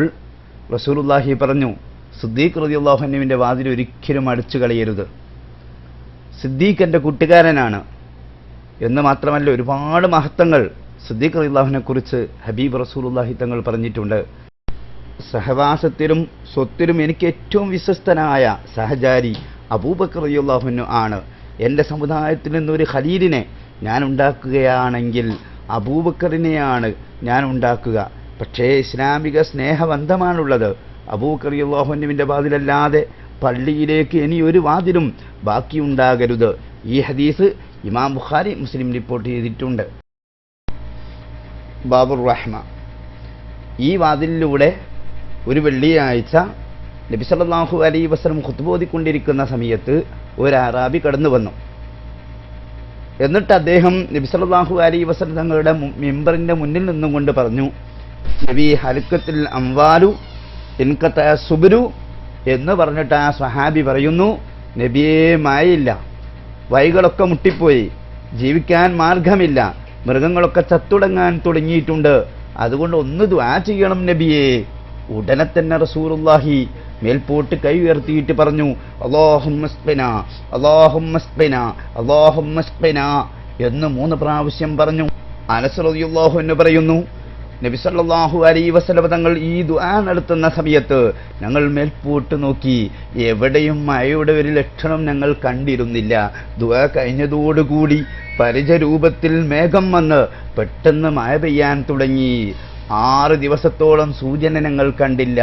റസൂലുള്ളാഹി പറഞ്ഞു, സിദ്ദീഖ് റളിയല്ലാഹു അൻഹുവിന്റെ വാതിൽ ഒരിക്കലും അടിച്ചു കളയരുത്. സിദ്ദീഖ് എൻ്റെ കൂട്ടുകാരനാണ്, എന്ന് മാത്രമല്ല ഒരുപാട് മഹത്വങ്ങൾ സിദ്ദീഖ് റളിയല്ലാഹുവിനെ കുറിച്ച് ഹബീബ് റസൂലുള്ളാഹി തങ്ങൾ പറഞ്ഞിട്ടുണ്ട്. സഹവാസത്തിലും സ്വത്തിലും എനിക്ക് ഏറ്റവും വിശ്വസ്തനായ സഹചാരി അബൂബക്കർ റളിയല്ലാഹു അൻഹു ആണ്. എൻ്റെ സമുദായത്തിൽ നിന്നൊരു ഖലീലിനെ ഞാൻ ഉണ്ടാക്കുകയാണെങ്കിൽ അബൂബക്കറിനെയാണ് ഞാൻ ഉണ്ടാക്കുക. പക്ഷേ ഇസ്ലാമിക സ്നേഹബന്ധമാണുള്ളത്. അബൂബക്കർ റളിയല്ലാഹു അൻഹുവിൻ്റെ വാതിലല്ലാതെ പള്ളിയിലേക്ക് ഇനി ഒരു വാതിലും ബാക്കിയുണ്ടാകരുത്. ഈ ഹദീസ് ഇമാം ബുഖാരി മുസ്ലിം റിപ്പോർട്ട് ചെയ്തിട്ടുണ്ട്. ബാബുർ റഹ്മ. ഈ വാതിലിലൂടെ ഒരു വെള്ളിയാഴ്ച നബി സല്ലല്ലാഹു അലൈഹി വസല്ലം ഖുത്ബ ഓതിക്കൊണ്ടിരിക്കുന്ന സമയത്ത് ഒരു അറാബി കടന്നു വന്നു. എന്നിട്ട് അദ്ദേഹം നബി സല്ലല്ലാഹു അലൈഹി വസല്ലം തങ്ങളുടെ മിമ്പറിന്റെ മുന്നിൽ നിന്നും കൊണ്ട് പറഞ്ഞു, നബി ഹൽക്കത്തിൽ അംവാലു ഇൻകത സുബ്രു എന്ന് പറഞ്ഞിട്ട് ആ സ്വഹാബി പറയുന്നു, നബിയേ മഴയില്ല, വഴികളൊക്കെ മുട്ടിപ്പോയി, ജീവിക്കാൻ മാർഗമില്ല, മൃഗങ്ങളൊക്കെ ചത്തുടങ്ങാൻ തുടങ്ങിയിട്ടുണ്ട്, അതുകൊണ്ട് ഒന്ന് ദുആ ചെയ്യണം നബിയേ. ഉടനെ തന്നെ റസൂലുള്ളാഹി മേൽപോട്ട് കൈ ഉയർത്തിയിട്ട് പറഞ്ഞു, അല്ലാഹുമ്മസ്ഖിനാ അല്ലാഹുമ്മസ്ഖിനാ അല്ലാഹുമ്മസ്ഖിനാ എന്ന് 3 പ്രാവശ്യം പറഞ്ഞു. അനസ് റളിയല്ലാഹു അൻഹു പറയുന്നു, നബി സല്ലല്ലാഹു അലൈഹി വസല്ലം തങ്ങൾ ഈ ദുആ നടത്തുന്ന സമയത്ത് ഞങ്ങൾ മേൽപോട്ട് നോക്കി, എവിടെയും മഴയുടെ ഒരു ലക്ഷണം ഞങ്ങൾ കണ്ടിരുന്നില്ല. ദുആ കഴിഞ്ഞതോടുകൂടി പരിചരൂപത്തിൽ മേഘം വന്ന് പെട്ടെന്ന് മഴ പെയ്യാൻ തുടങ്ങി. 6 ദിവസത്തോളം സൂചന ഞങ്ങൾ കണ്ടില്ല.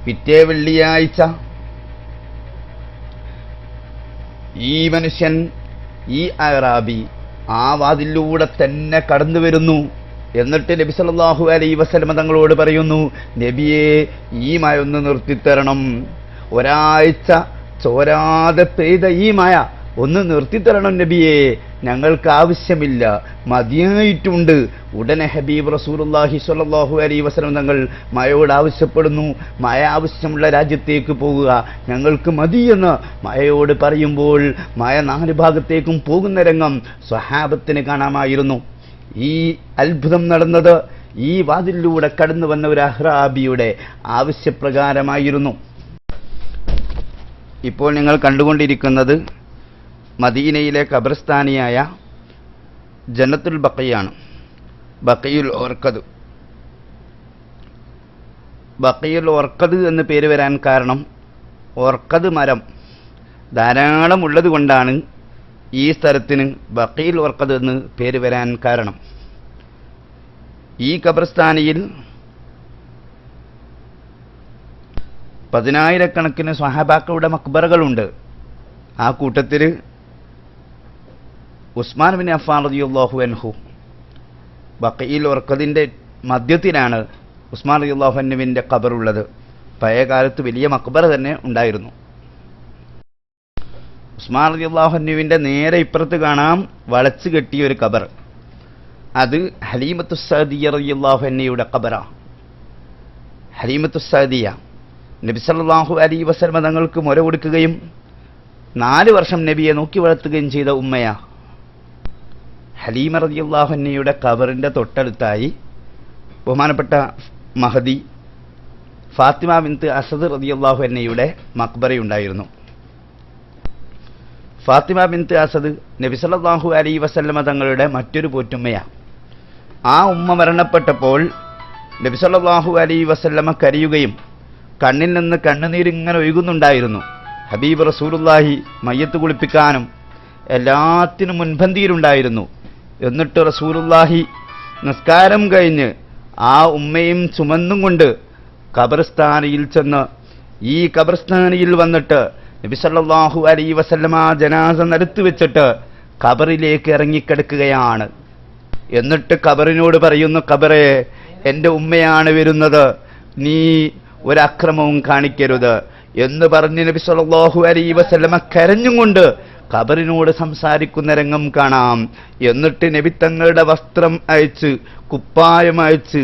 പിറ്റേ വെള്ളിയാഴ്ച ഈ മനുഷ്യൻ, ഈ അറാബി ആ വാതിലൂടെ തന്നെ കടന്നു വരുന്നു. എന്നിട്ട് നബി സല്ലല്ലാഹു അലൈഹി വസല്ലം തങ്ങളോട് പറയുന്നു, നബിയെ ഈ മഴ ഒന്ന് നിർത്തിത്തരണം, ഒരാഴ്ച ചോരാതെ പെയ്ത ഈ മഴ ഒന്ന് നിർത്തിത്തരണം നബിയെ, ഞങ്ങൾക്ക് ആവശ്യമില്ല, മതിയായിട്ടുണ്ട്. ഉടനെ ഹബീബ് റസൂലുള്ളാഹി സ്വല്ലല്ലാഹു അലൈഹി വസല്ലം തങ്ങൾ മഴയോട് ആവശ്യപ്പെടുന്നു, മഴ ആവശ്യമുള്ള രാജ്യത്തേക്ക് പോകുക, ഞങ്ങൾക്ക് മതിയെന്ന് മഴയോട് പറയുമ്പോൾ മഴ 4 ഭാഗത്തേക്കും പോകുന്ന രംഗം സ്വഹാബത്തിന് കാണാമായിരുന്നു. ഈ അത്ഭുതം നടന്നത് ഈ വാതിലിലൂടെ കടന്നു വന്ന ഒരു അഹ്റാബിയുടെ ആവശ്യപ്രകാരമായിരുന്നു. ഇപ്പോൾ നിങ്ങൾ കണ്ടുകൊണ്ടിരിക്കുന്നത് മദീനയിലെ ഖബർസ്ഥാനിയായ ജന്നത്തുൽ ബഖിയാണ്, ബഖിയുൽ ഓർക്കദ്. ബഖിയുൽ ഓർക്കദ് എന്ന് പേര് വരാൻ കാരണം ഓർക്കദ് മരം ധാരാളം ഉള്ളത് കൊണ്ടാണ് ഈ സ്ഥലത്തിന് ബഖിയുൽ ഓർക്കദ് എന്ന് പേര് വരാൻ കാരണം. ഈ ഖബർസ്ഥാനിയിൽ 10,000-കണക്കിന് സ്വഹാബാക്കളുടെ മക്ബറകളുണ്ട്. ആ കൂട്ടത്തിൽ ഉസ്മാൻ ബിൻ അഫ്ഫാൻ റളിയല്ലാഹു അൻഹു, ബഖിയുൽ ഓർക്കദിന്റെ മധ്യത്തിലാണ് ഉസ്മാൻ റളിയല്ലാഹു അൻഹുവിന്റെ ഖബറുള്ളത്. പഴയ കാലത്ത് വലിയ മക്ബറ തന്നെ ഉണ്ടായിരുന്നു. ഉസ്മാൻ റളിയല്ലാഹു അൻഹുവിന്റെ നേരെ ഇപ്പുറത്ത് കാണാം വളച്ചു കെട്ടിയ ഒരു ഖബർ. അത് ഹലീമത്തു സഅദിയ റളിയല്ലാഹു അൻഹയുടെ ഖബറാണ്. ഹലീമത്തു സഅദിയ നബി സല്ലല്ലാഹു അലൈഹി വസല്ലം തങ്ങൾക്ക് മുര കൊടുക്കുകയും 4 വർഷം നബിയെ നോക്കി വളർത്തുകയും ചെയ്ത ഉമ്മയാ. ഹലീമ റളിയല്ലാഹു അൻഹയുടെ ഖബറിന്റെ തൊട്ടടുത്തായി ബഹുമാനപ്പെട്ട മഹദി ഫാത്തിമ ബിൻത്ത് അസദ് റളിയല്ലാഹു അൻഹയുടെ മക്ബറയുണ്ടായിരുന്നു. ഫാത്തിമ ബിൻത്ത് അസദ് നബി സല്ലല്ലാഹു അലൈഹി വസല്ലം തങ്ങളുടെ മറ്റൊരു പോറ്റുമ്മയാണ്. ആ ഉമ്മ മരണപ്പെട്ടപ്പോൾ നബി സല്ലല്ലാഹു അലൈഹി വസല്ലം കരയുകയും കണ്ണിൽ നിന്ന് കണ്ണുനീരിങ്ങനെ ഒഴുകുന്നുണ്ടായിരുന്നു. ഹബീബ് റസൂലുള്ളാഹി മയ്യത്ത് കുളിപ്പിക്കാനും എല്ലാത്തിനും മുൻപന്തിയിലുണ്ടായിരുന്നു. എന്നിട്ട് റസൂലുള്ളാഹി നിസ്കാരം കഴിഞ്ഞ് ആ ഉമ്മയും ചുമന്നും കൊണ്ട് ഖബർസ്ഥാനിയിൽ ചെന്ന് ഈ ഖബർസ്ഥാനിയിൽ വന്നിട്ട് നബി സല്ലല്ലാഹു അലൈഹി വസല്ലമ ജനാസ നിരത്തി വെച്ചിട്ട് ഖബറിലേക്ക് ഇറങ്ങിക്കിടക്കുകയാണ്. എന്നിട്ട് ഖബറിനോട് പറയുന്നു, ഖബറേ, എൻ്റെ ഉമ്മയാണ് വരുന്നത്, നീ ഒരക്രമവും കാണിക്കരുത് എന്ന് പറഞ്ഞ് നബി സല്ലല്ലാഹു അലൈഹി വസല്ലമ കരഞ്ഞും കൊണ്ട് ഖബറിനോട് സംസാരിക്കുന്ന രംഗം കാണാം. എന്നിട്ട് നബി തങ്ങളുടെ വസ്ത്രം അയച്ച്, കുപ്പായം അയച്ച്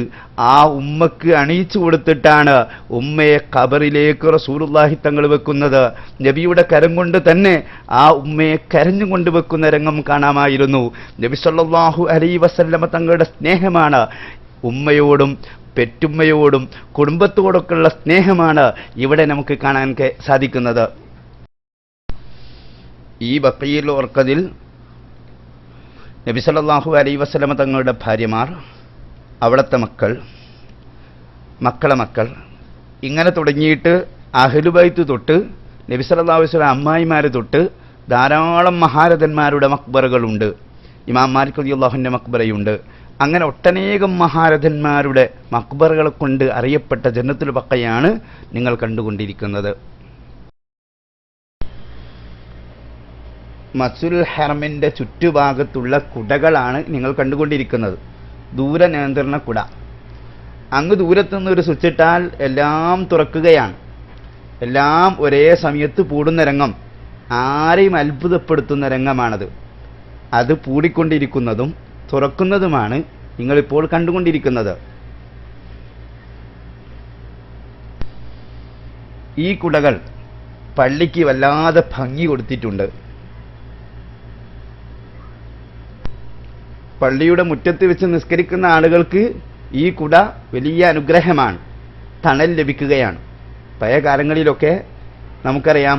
ആ ഉമ്മക്ക് അണിയിച്ചു കൊടുത്തിട്ടാണ് ഉമ്മയെ ഖബറിലേക്ക് റസൂലുള്ളാഹി തങ്ങൾ വെക്കുന്നത്. നബിയുടെ കരം കൊണ്ട് തന്നെ ആ ഉമ്മയെ കരഞ്ഞു കൊണ്ട് വെക്കുന്ന രംഗം കാണാമായിരുന്നു. നബി സല്ലല്ലാഹു അലൈഹി വസല്ലമ തങ്ങളുടെ സ്നേഹമാണ് ഉമ്മയോടും പെറ്റുമ്മയോടും കുടുംബത്തോടൊക്കെയുള്ള സ്നേഹമാണ് ഇവിടെ നമുക്ക് കാണാൻ സാധിക്കുന്നത്. ഈ ബഖിയുൽ ഓർക്കദിൽ നബി സല്ലല്ലാഹു അലൈഹി വസല്ലമ തങ്ങളുടെ ഭാര്യമാർ, അവിടുത്തെ മക്കൾ, മക്കളെ മക്കൾ, ഇങ്ങനെ തുടങ്ങിയിട്ട് അഹ്ലുബൈത്ത് തൊട്ട് നബി സല്ലല്ലാഹു അലൈഹി വസല്ലം അമ്മായിമാർ തൊട്ട് ധാരാളം മഹാരഥന്മാരുടെ മക്ബറകളുണ്ട്. ഇമാം മാലിക് റളിയല്ലാഹു അൻഹുവിന്റെ മക്ബറയുണ്ട്. അങ്ങനെ ഒട്ടനേകം മഹാരഥന്മാരുടെ മക്ബറകളെ കൊണ്ട് അറിയപ്പെട്ട ജന്നത്തുൽ ബഖയാണ് നിങ്ങൾ കണ്ടുകൊണ്ടിരിക്കുന്നത്. മസ്ജിദുൽ ഹറമിൻ്റെ ചുറ്റുഭാഗത്തുള്ള കുടകളാണ് നിങ്ങൾ കണ്ടുകൊണ്ടിരിക്കുന്നത്. ദൂരനിയന്ത്രണ കുട. അങ്ങ് ദൂരത്തുനിന്ന് ഒരു സ്വിച്ച് ഇട്ടാൽ എല്ലാം തുറക്കുകയാണ്. എല്ലാം ഒരേ സമയത്ത് പൂടുന്ന രംഗം. ആരെയും അത്ഭുതപ്പെടുത്തുന്ന രംഗമാണത്. അത് പൂടിക്കൊണ്ടിരിക്കുന്നതും തുറക്കുന്നതുമാണ് നിങ്ങളിപ്പോൾ കണ്ടുകൊണ്ടിരിക്കുന്നത്. ഈ കുടകൾ പള്ളിക്ക് വല്ലാതെ ഭംഗി കൊടുത്തിട്ടുണ്ട്. പള്ളിയുടെ മുറ്റത്ത് വെച്ച് നിസ്കരിക്കുന്ന ആളുകൾക്ക് ഈ കുട വലിയ അനുഗ്രഹമാണ്, തണൽ ലഭിക്കുകയാണ്. പഴയ കാലങ്ങളിലൊക്കെ നമുക്കറിയാം,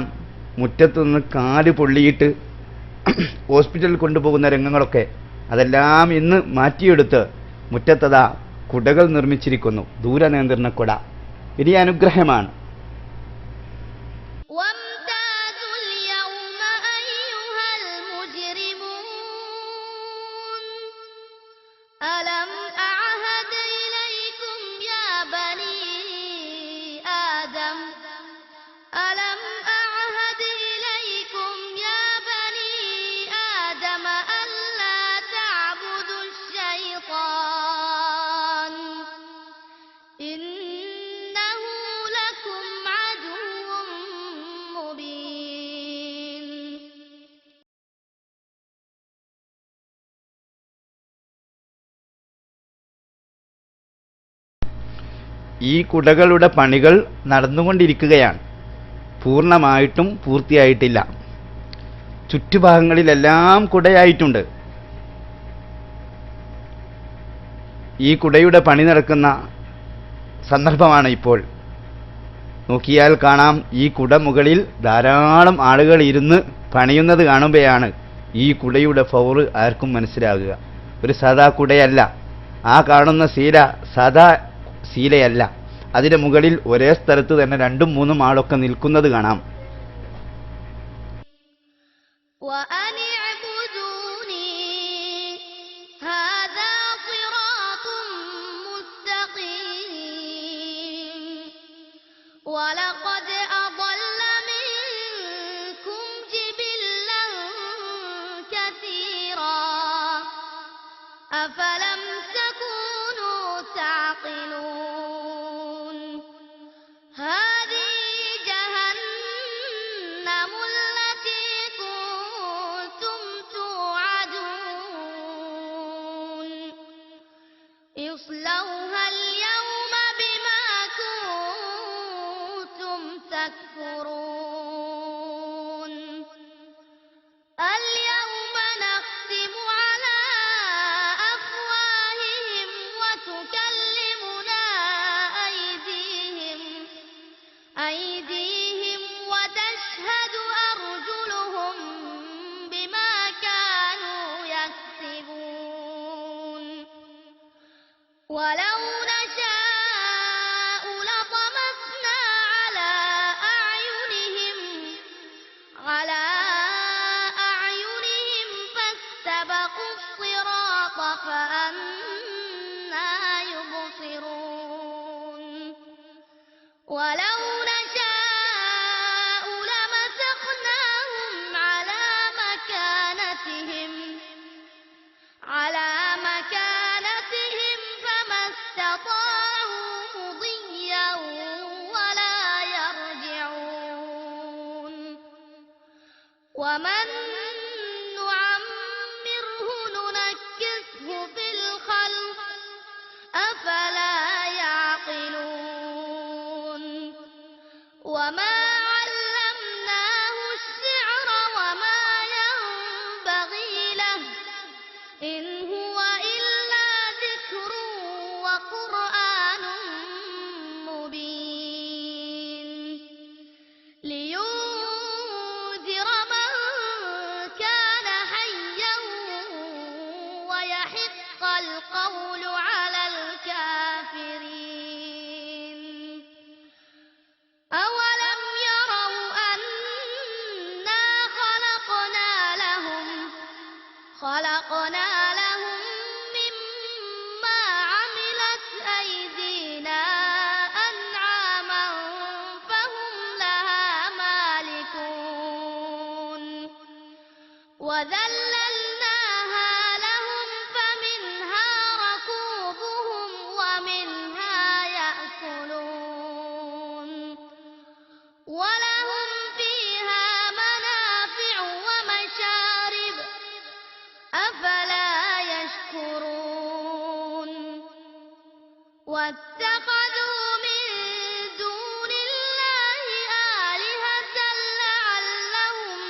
മുറ്റത്ത് നിന്ന് കാല് പൊള്ളിയിട്ട് ഹോസ്പിറ്റലിൽ കൊണ്ടുപോകുന്ന രംഗങ്ങളൊക്കെ, അതെല്ലാം ഇന്ന് മാറ്റിയെടുത്ത് മുറ്റത്തതാ കുടകൾ നിർമ്മിച്ചിരിക്കുന്നു. ദൂരനിയന്ത്രണ കുട വലിയ അനുഗ്രഹമാണ്. ഈ കുടകളുടെ പണികൾ നടന്നുകൊണ്ടിരിക്കുകയാണ്. പൂർണ്ണമായിട്ടും പൂർത്തിയായിട്ടില്ല. ചുറ്റുഭാഗങ്ങളിലെല്ലാം കുടയായിട്ടുണ്ട്. ഈ കുടയുടെ പണി നടക്കുന്ന സന്ദർഭമാണ് ഇപ്പോൾ. നോക്കിയാൽ കാണാം, ഈ കുട മുകളിൽ ധാരാളം ആളുകൾ ഇരുന്ന് പണിയുന്നത് കാണുമ്പോഴാണ് ഈ കുടയുടെ പവർ ആർക്കും മനസ്സിലാകുക. ഒരു സാധാ കുടയല്ല. ആ കാണുന്ന ശീല സാധാ ശീലയല്ല. അതിന്റെ മുകളിൽ ഒരേ സ്ഥലത്ത് തന്നെ 2-3 ആളൊക്കെ നിൽക്കുന്നത് കാണാം. لينذر من خلقنا لهم مما عملت أيدينا أنعاما فهم لها مالكون وذللناها لهم فمنها ركوبهم ومنها يأكلون ولهم فيها منافع ومشارب أفلا يشكرون واتخذوا من دون الله آلهة لعلهم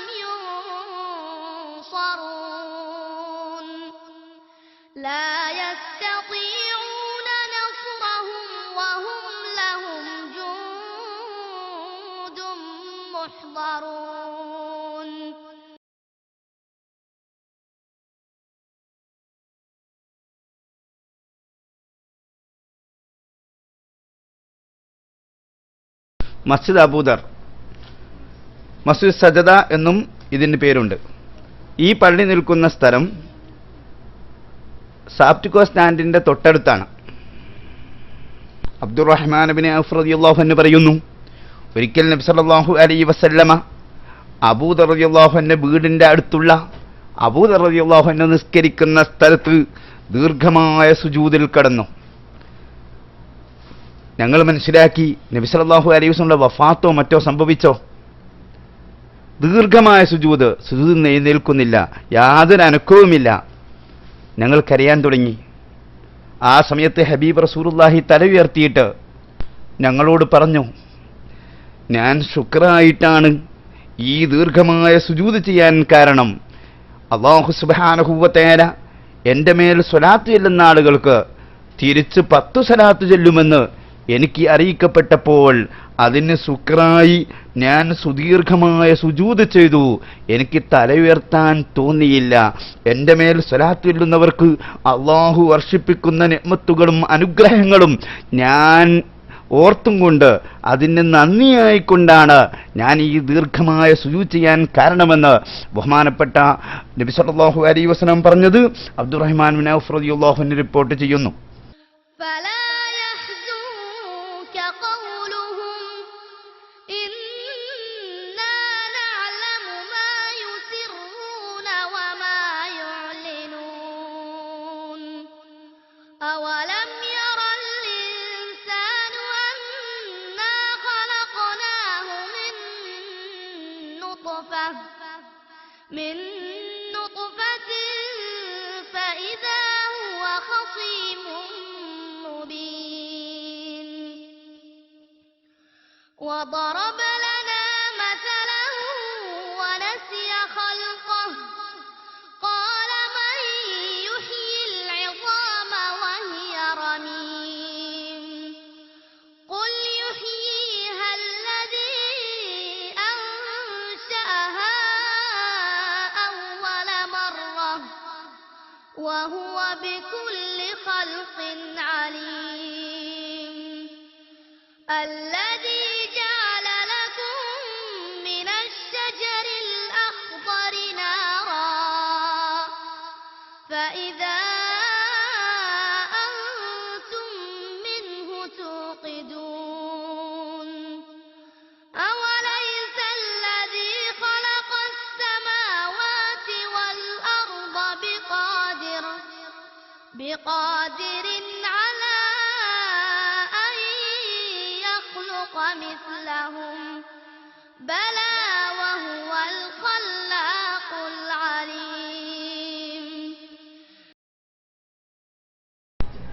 ينصرون لا يستطيعون نصرهم وهم لهم جند محضرون. മസ്ജിദ് അബൂദർ, മസ്ജിദ് സജദ എന്നും ഇതിന് പേരുണ്ട്. ഈ പള്ളി നിൽക്കുന്ന സ്ഥലം സാപ്റ്റിക്കോ സ്റ്റാൻഡിന്റെ തൊട്ടടുത്താണ്. അബ്ദുറഹ്മാൻ ബിൻ ഔഫ് റളിയല്ലാഹു അൻഹു പറയുന്നു, ഒരിക്കൽ നബി സല്ലല്ലാഹു അലൈഹി വസല്ലമ അബൂദർ റളിയല്ലാഹു അൻഹു വീടിന്റെ അടുത്തുള്ള അബൂദർ റളിയല്ലാഹു അൻഹു നിസ്കരിക്കുന്ന സ്ഥലത്ത് ദീർഘമായ സുജൂദിൽ കടന്നു. ഞങ്ങൾ മനസ്സിലാക്കി നബി സല്ലല്ലാഹു അലൈഹി വസല്ലമയുടെ വഫാത്തോ മറ്റോ സംഭവിച്ചോ. ദീർഘമായ സുജൂദ് എഴുന്നേൽക്കുന്നില്ല, യാതൊരു അനക്കവുമില്ല. ഞങ്ങൾ കരയാൻ തുടങ്ങി. ആ സമയത്ത് ഹബീബ് റസൂലുള്ളാഹി തല ഉയർത്തിയിട്ട് ഞങ്ങളോട് പറഞ്ഞു, ഞാൻ ശുക്രായിട്ടാണ് ഈ ദീർഘമായ സുജൂദ് ചെയ്യാൻ കാരണം. അല്ലാഹു സുബ്ഹാനഹു വ തആല എൻ്റെ മേൽ സ്വലാത്ത് ചെല്ലുന്ന ആളുകൾക്ക് തിരിച്ച് 10 സ്വലാത്ത് ചൊല്ലുമെന്ന് എനിക്ക് അറിയിക്കപ്പെട്ടപ്പോൾ അതിന് ശുക്രായി ഞാൻ സുദീർഘമായ സുജൂദ് ചെയ്തു. എനിക്ക് തല ഉയർത്താൻ തോന്നിയില്ല. എൻ്റെ മേൽ സ്വലാത്ത് ചൊല്ലുന്നവർക്ക് അള്ളാഹു വർഷിപ്പിക്കുന്ന നിഅ്മത്തുകളും അനുഗ്രഹങ്ങളും ഞാൻ ഓർത്തും കൊണ്ട് അതിന് നന്ദിയായിക്കൊണ്ടാണ് ഞാൻ ഈ ദീർഘമായ സുജൂദ് ചെയ്യാൻ കാരണമെന്ന് ബഹുമാനപ്പെട്ട നബി സല്ലല്ലാഹു അലൈഹി വസല്ലം പറഞ്ഞത് അബ്ദുറഹ്മാൻ ബിൻ ഔഫ് റളിയല്ലാഹു അൻഹു റിപ്പോർട്ട് ചെയ്യുന്നു. أولم ير الإنسان أنا خلقناه من نطفة فإذا هو خصيم مبين وضرب لنا مثلا ونسي خلقه قال من يحيي العظام وهي رميم قل يحييها الذي أنشأها أول مرة وهو بكل خلق عليم الذي جعل لكم من الشجر الأخضر نارا فإذا أنتم منه توقدون أوليس الذي خلق السماوات والأرض بقادر على أن يخلق مثلهم بلى وهو الخلاق العليم.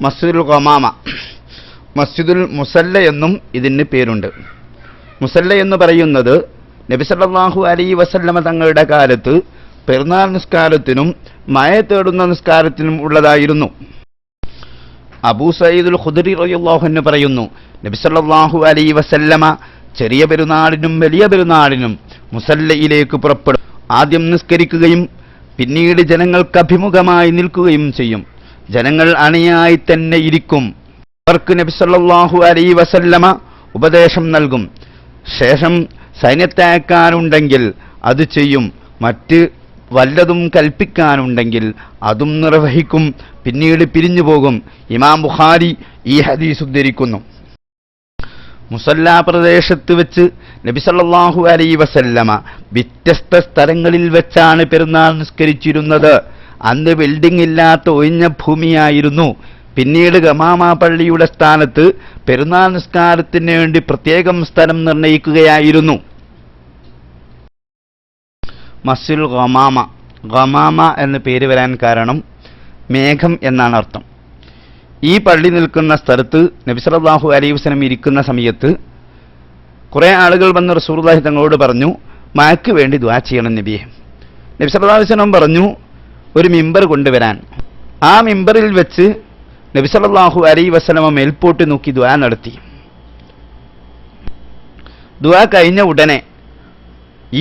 മസ്ജിദുൽ ഖമാമ, മസ്ജിദുൽ മുസല്ല എന്നും ഇതിന് പേരുണ്ട്. മുസല്ല എന്ന് പറയുന്നത് നബി സല്ലല്ലാഹു അലൈഹി വസല്ലമ തങ്ങളുടെ കാലത്ത് പെരുന്നാൾ നിസ്കാരത്തിനും മഴ തേടുന്ന നിസ്കാരത്തിനും ഉള്ളതായിരുന്നു. അബൂ സഈദുൽ ഖുദരി റളിയല്ലാഹു അൻഹു പറയുന്നു, നബി സല്ലല്ലാഹു അലൈഹി വസല്ലമ ചെറിയ പെരുന്നാളിനും വലിയ പെരുന്നാളിനും മുസല്ലയിലേക്ക് പുറപ്പെടും. ആദ്യം നിസ്കരിക്കുകയും പിന്നീട് ജനങ്ങൾക്ക് അഭിമുഖമായി നിൽക്കുകയും ചെയ്യും. ജനങ്ങൾ അണിയായി തന്നെ ഇരിക്കും. അവർക്ക് നബി സല്ലല്ലാഹു അലൈഹി വസല്ലമ ഉപദേശം നൽകും. ശേഷം സൈന്യത്തെ അയക്കാനുണ്ടെങ്കിൽ അത് ചെയ്യും. മറ്റ് വല്ലതും കൽപ്പിക്കാനുണ്ടെങ്കിൽ അതും നിർവഹിക്കും, പിന്നീട് പിരിഞ്ഞു പോകും. ഇമാം ബുഖാരി ഈ ഹദീസ് ഉദ്ധരിക്കുന്നു. മുസല്ലാ പ്രദേശത്ത് വെച്ച് നബി സല്ലല്ലാഹു അലൈഹി വസല്ലമ വ്യത്യസ്ത സ്ഥലങ്ങളിൽ വെച്ചാണ് പെരുന്നാൾ നിസ്കരിച്ചിരുന്നത്. അന്ന് ബിൽഡിംഗ് ഇല്ലാത്ത ഒഴിഞ്ഞ ഭൂമിയായിരുന്നു. പിന്നീട് ഗമാമ പള്ളിയുടെ സ്ഥാനത്ത് പെരുന്നാൾ നിസ്കാരത്തിന് വേണ്ടി പ്രത്യേകം സ്ഥലം നിർണയിക്കുകയായിരുന്നു. മസ്ജിദുൽ ഗമാമ, ഗമാമ എന്ന പേര് വരാൻ കാരണം മേഘം എന്നാണ് അർത്ഥം. ഈ പള്ളി നിൽക്കുന്ന സ്ഥലത്ത് നബി സല്ലല്ലാഹു അലൈഹി വസല്ലം ഇരിക്കുന്ന സമയത്ത് കുറേ ആളുകൾ വന്ന് റസൂലുള്ളാഹി തങ്ങളോട് പറഞ്ഞു, മഴയ്ക്ക് വേണ്ടി ദുആ ചെയ്യണം നബിയെ. നബി സല്ലല്ലാഹു അലൈഹി വസല്ലം പറഞ്ഞു, ഒരു മിമ്പർ കൊണ്ടുവരാൻ. ആ മിമ്പറിൽ വെച്ച് നബി സല്ലല്ലാഹു അലൈഹി വസല്ലം മേൽപോട്ട് നോക്കി ദുആ നടത്തി. ദുആ കഴിഞ്ഞ ഉടനെ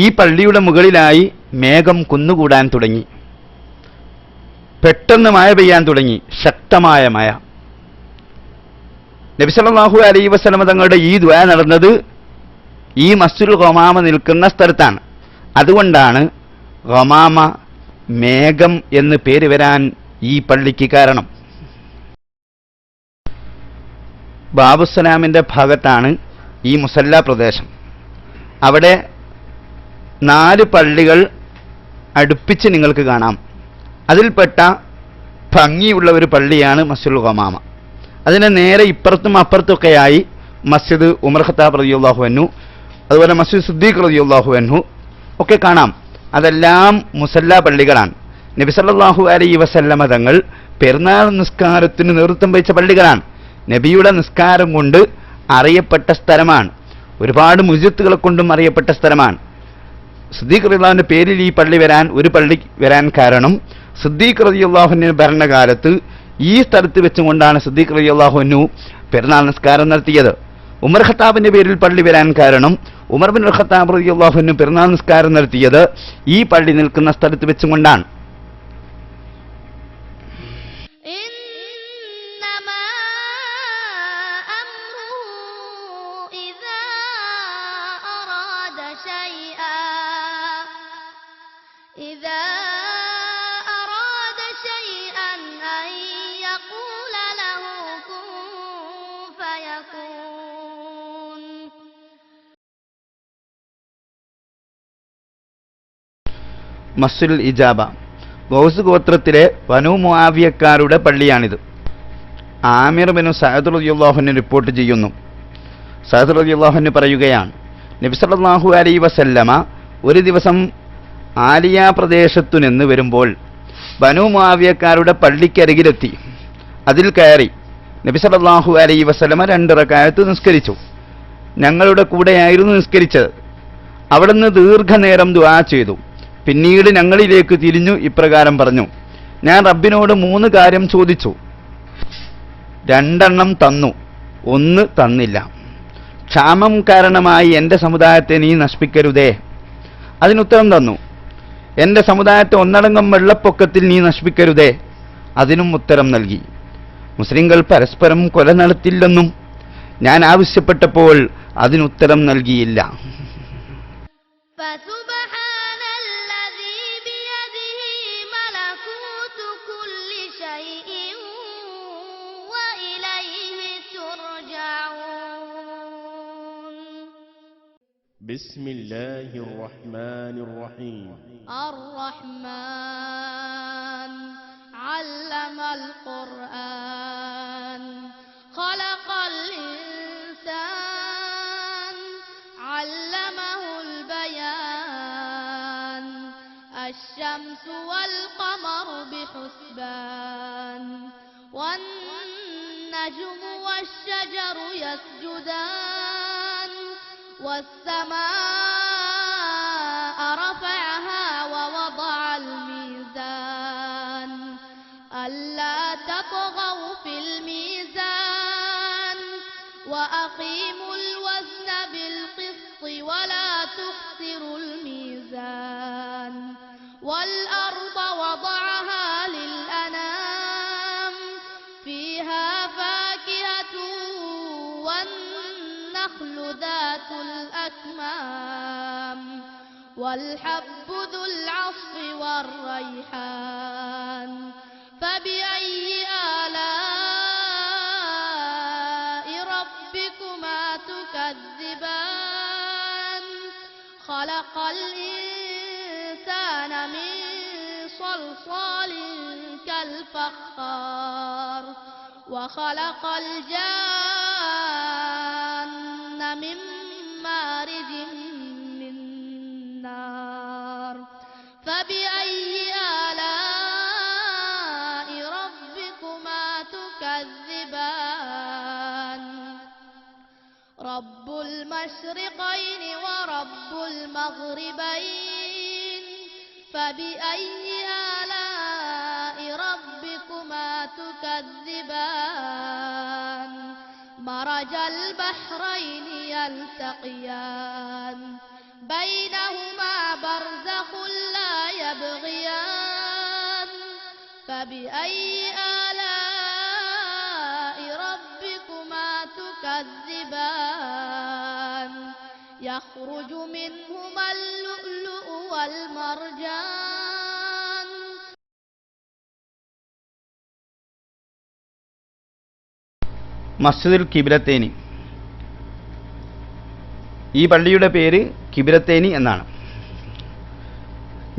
ഈ പള്ളിയുടെ മുകളിലായി മേഘം കുന്നുകൂടാൻ തുടങ്ങി. പെട്ടെന്ന് മഴ പെയ്യാൻ തുടങ്ങി, ശക്തമായ മഴ. നബി സല്ലല്ലാഹു അലൈഹി വസല്ലം തങ്ങളുടെ ഈ ദുആ നടന്നത് ഈ മസ്ജിദുൽ ഗമാമ നിൽക്കുന്ന സ്ഥലത്താണ്. അതുകൊണ്ടാണ് ഗമാമ, മേഘം എന്ന് പേര് വരാൻ ഈ പള്ളിക്ക് കാരണം. ബാബുസലാമിൻ്റെ ഭാഗത്താണ് ഈ മുസല്ല പ്രദേശം. അവിടെ 4 പള്ളികൾ അടുപ്പിച്ച് നിങ്ങൾക്ക് കാണാം. അതിൽപ്പെട്ട ഭംഗിയുള്ള ഒരു പള്ളിയാണ് മസ്ജിദുൽ ഗമാമ. അതിന് നേരെ ഇപ്പുറത്തും അപ്പുറത്തൊക്കെയായി മസ്ജിദ് ഉമർ ഖത്താബ് റളിയല്ലാഹു അൻഹു, അതുപോലെ മസ്ജിദ് സിദ്ദീഖ് റളിയല്ലാഹു അൻഹു ഒക്കെ കാണാം. അതെല്ലാം മുസല്ല പള്ളികളാണ്. നബി സല്ലല്ലാഹു അലൈഹി വസല്ലമ തങ്ങൾ പെരുന്നാൾ നിസ്കാരത്തിന് നേതൃത്വം വഹിച്ച പള്ളികളാണ്. നബിയുടെ നിസ്കാരം കൊണ്ട് അറിയപ്പെട്ട സ്ഥലമാണ്. ഒരുപാട് മുജിത്തുകളെ കൊണ്ടും അറിയപ്പെട്ട സ്ഥലമാണ്. സിദ്ദീഖ് റളിയല്ലാഹുവിന്റെ പേരിൽ ഈ പള്ളി വരാൻ, ഒരു പള്ളി വരാൻ കാരണം സിദ്ദീഖ് റളിയല്ലാഹുവിന്റെ ഭരണകാലത്ത് ഈ സ്ഥലത്ത് വെച്ചുകൊണ്ടാണ് സിദ്ദീഖ് റളിയല്ലാഹു അൻഹു പെരുന്നാൾ നിസ്കാരം നടത്തിയത്. ഉമർ ഖത്താബിന്റെ പേരിൽ പള്ളി വരാൻ കാരണം ഉമർ ബിൻ ഖത്താബ് റളിയല്ലാഹു അൻഹു പെരുന്നാൾ നിസ്കാരം നടത്തിയത് ഈ പള്ളി നിൽക്കുന്ന സ്ഥലത്ത് വെച്ചുകൊണ്ടാണ്. മസ്ജിദുൽ ഇജാബ, ഗൗസ് ഗോത്രത്തിലെ ബനൂ മുആവിയക്കാരുടെ പള്ളിയാണിത്. ആമിർ ബിൻ സഅദ് റളിയല്ലാഹു അൻഹു റിപ്പോർട്ട് ചെയ്യുന്നു. സഅദ് റളിയല്ലാഹു അൻഹു പറയുകയാണ്, നബി സല്ലല്ലാഹു അലൈഹി വസല്ലമ ഒരു ദിവസം ആലിയ പ്രദേശത്തു നിന്ന് വരുമ്പോൾ ബനൂ മുആവിയക്കാരുടെ പള്ളിക്കരികിലെത്തി. അതിൽ കയറി നബി സല്ലല്ലാഹു അലൈഹി വസല്ലമ 2 റക്അത്ത് നിസ്കരിച്ചു. ഞങ്ങളുടെ കൂടെയായിരുന്നു നിസ്കരിച്ചത്. അവിടുന്ന് ദീർഘനേരം ദുആ ചെയ്തു. പിന്നീട് ഞങ്ങളിലേക്ക് തിരിഞ്ഞു ഇപ്രകാരം പറഞ്ഞു, ഞാൻ റബ്ബിനോട് 3 കാര്യം ചോദിച്ചു. 2 തന്നു, 1 തന്നില്ല. ക്ഷാമം കാരണമായി എൻ്റെ സമുദായത്തെ നീ നശിപ്പിക്കരുതേ. അതിനുത്തരം തന്നു. എൻ്റെ സമുദായത്തെ ഒന്നടങ്കം വെള്ളപ്പൊക്കത്തിൽ നീ നശിപ്പിക്കരുതേ. അതിനും ഉത്തരം നൽകി. മുസ്ലിങ്ങൾ പരസ്പരം കൊല നടത്തില്ലെന്നും ഞാൻ ആവശ്യപ്പെട്ടപ്പോൾ അതിനുത്തരം നൽകിയില്ല. بسم الله الرحمن الرحيم الرحمن علم القرآن خلق الإنسان علمه البيان الشمس والقمر بحسبان والنجم والشجر يسجدان والسماء رفعها ووضع الميزان ألا تطغوا في الميزان وأقيموا الوزن بالقسط ولا تخسروا الميزان والأرض وضعها للأنام فيها فاكهة والنخل ذات الأكمام والحب ذو العصف والريحان فبأي آلاء ربكما تكذبان خلق الإنسان من صلصال كالفخار وخلق الجان من مارج من نار فبأي آلاء ربكما تكذبان رب المشرقين ورب المغربين فبأي آلاء ربكما تكذبان مرج البحرين يلتقيان بينهما برزخ لا يبغيان فبأي آلاء ربكما تكذبان يخرج منهما اللؤلؤ والمرجان മസ്ജിദുൽ കിബ്ലത്തൈനി. ഈ പള്ളിയുടെ പേര് കിബ്ലത്തൈനി എന്നാണ്.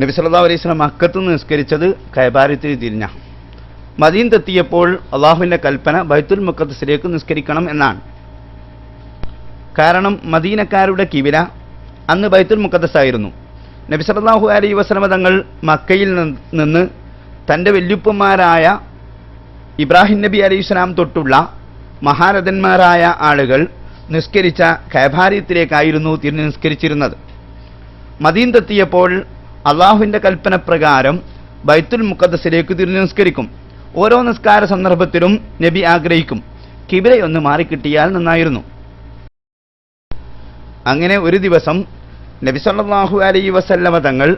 നബി സല്ലല്ലാഹു അലൈഹി വസല്ലം മക്കത്ത് നിന്ന് നിസ്കരിച്ചത് കഅബാരത്തിൽ തിരിഞ്ഞ. മദീനത്തെത്തിയപ്പോൾ അള്ളാഹുവിൻ്റെ കൽപ്പന ബൈത്തുൽ മുഖദ്ദസിലേക്ക് നിസ്കരിക്കണം എന്നാണ്. കാരണം മദീനക്കാരുടെ കിബില അന്ന് ബൈത്തുൽ മുഖദ്ദസ് ആയിരുന്നു. നബി സല്ലല്ലാഹു അലൈഹി വസല്ലം തങ്ങൾ മക്കയിൽ നിന്ന് തൻ്റെ വല്യുപ്പന്മാരായ ഇബ്രാഹിം നബി അലൈഹിസ്സലാം തൊട്ടുള്ള മഹാരഥന്മാരായ ആളുകൾ നിസ്കരിച്ച കഅബാരത്തിലേക്കായിരുന്നു തിരിഞ്ഞ് നിസ്കരിച്ചിരുന്നത്. മദീനത്തെത്തിയപ്പോൾ അള്ളാഹുവിൻ്റെ കൽപ്പന പ്രകാരം ബൈത്തുൽ മുഖദ്ദസിലേക്ക് തിരിഞ്ഞ് നിസ്കരിക്കും. ഓരോ നിസ്കാര സന്ദർഭത്തിലും നബി ആഗ്രഹിക്കും കിബിലയൊന്ന് മാറിക്കിട്ടിയാൽ നന്നായിരുന്നു. അങ്ങനെ ഒരു ദിവസം നബി സല്ലല്ലാഹു അലൈഹി വസല്ലമ തങ്ങൾ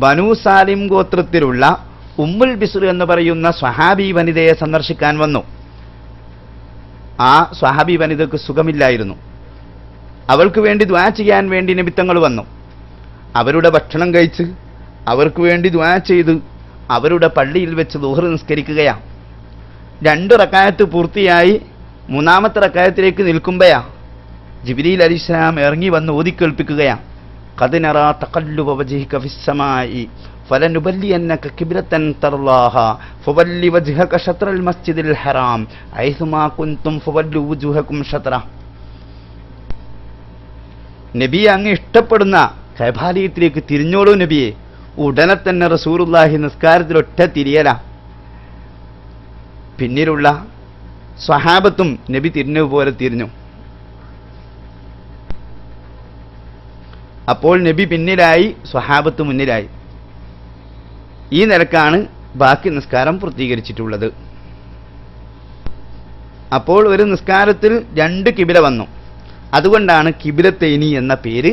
ബനൂ സാലിം ഗോത്രത്തിലുള്ള ഉമ്മുൽ ബിസ്ർ എന്ന് പറയുന്ന സ്വഹാബി വനിതയെ സന്ദർശിക്കാൻ വന്നു. ആ സ്വഹാബി വനിതക്ക് സുഖമില്ലായിരുന്നു. അവൾക്ക് വേണ്ടി ദുആ ചെയ്യാൻ വേണ്ടി നബി തങ്ങൾ വന്നു. അവരുടെ ഭക്ഷണം കഴിച്ച് അവർക്ക് വേണ്ടി ദുആ ചെയ്ത് അവരുടെ പള്ളിയിൽ വെച്ച് ദുഹർ നിസ്കരിക്കുകയാണ്. 2 റക്അത്ത് പൂർത്തിയായി 3ാമത്തെ റക്അത്തിലേക്ക് നിൽക്കുമ്പോഴാ ജിബ്രീൽ അലൈഹിസ്സലാം ഇറങ്ങി വന്ന് ഓതിക്കേൾപ്പിക്കുകയാണ്. ഖദ് നറാ തഖല്ലുബ വജ്ഹിക ഫിസ്സമാഇ ഫലനുബല്ലിയന്നക ഖിബ്ലതൻ തർലാഹ ഫവല്ലി വജ്ഹക ശത്റൽ മസ്ജിദിൽ ഹറാം ഐസുമാ കുൻതും ഫവല്ലു വുജൂഹകും ശത്റ. നബി അങ്ങ് ഇഷ്ടപ്പെടുന്ന കഅബാലയത്തിലേക്ക് തിരിഞ്ഞോളൂ നബിയെ. ഉടനെ തന്നെ റസൂലുള്ളാഹി നിസ്കാരത്തിലൊറ്റ തിരിയല. പിന്നിലുള്ള സ്വഹാബത്തും നബി തിരിഞ്ഞതുപോലെ തിരിഞ്ഞു. അപ്പോൾ നബി പിന്നിലായി, സ്വഹാബത്ത് മുന്നിലായി. ഈ നിലക്കാണ് ബാക്കി നിസ്കാരം പൂർത്തീകരിച്ചിട്ടുള്ളത്. അപ്പോൾ ഒരു നിസ്കാരത്തിൽ 2 കിബില വന്നു. അതുകൊണ്ടാണ് കിബ്ലത്തൈനി എന്ന പേര്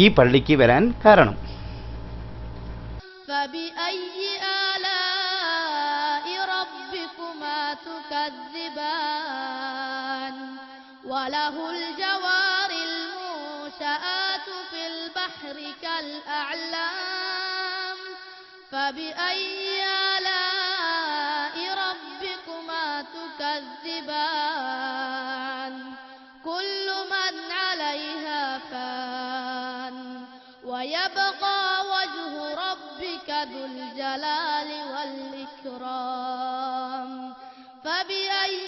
ഈ പള്ളിക്ക് വരാൻ കാരണം. فبأي آلاء ربكما تكذبان وله الجوار المنشآت في البحر كالأعلام فبأي آلاء ربكما تكذبان كل من عليها فان ويبقى وجه ربك ذو الجلال والإكرام فبأي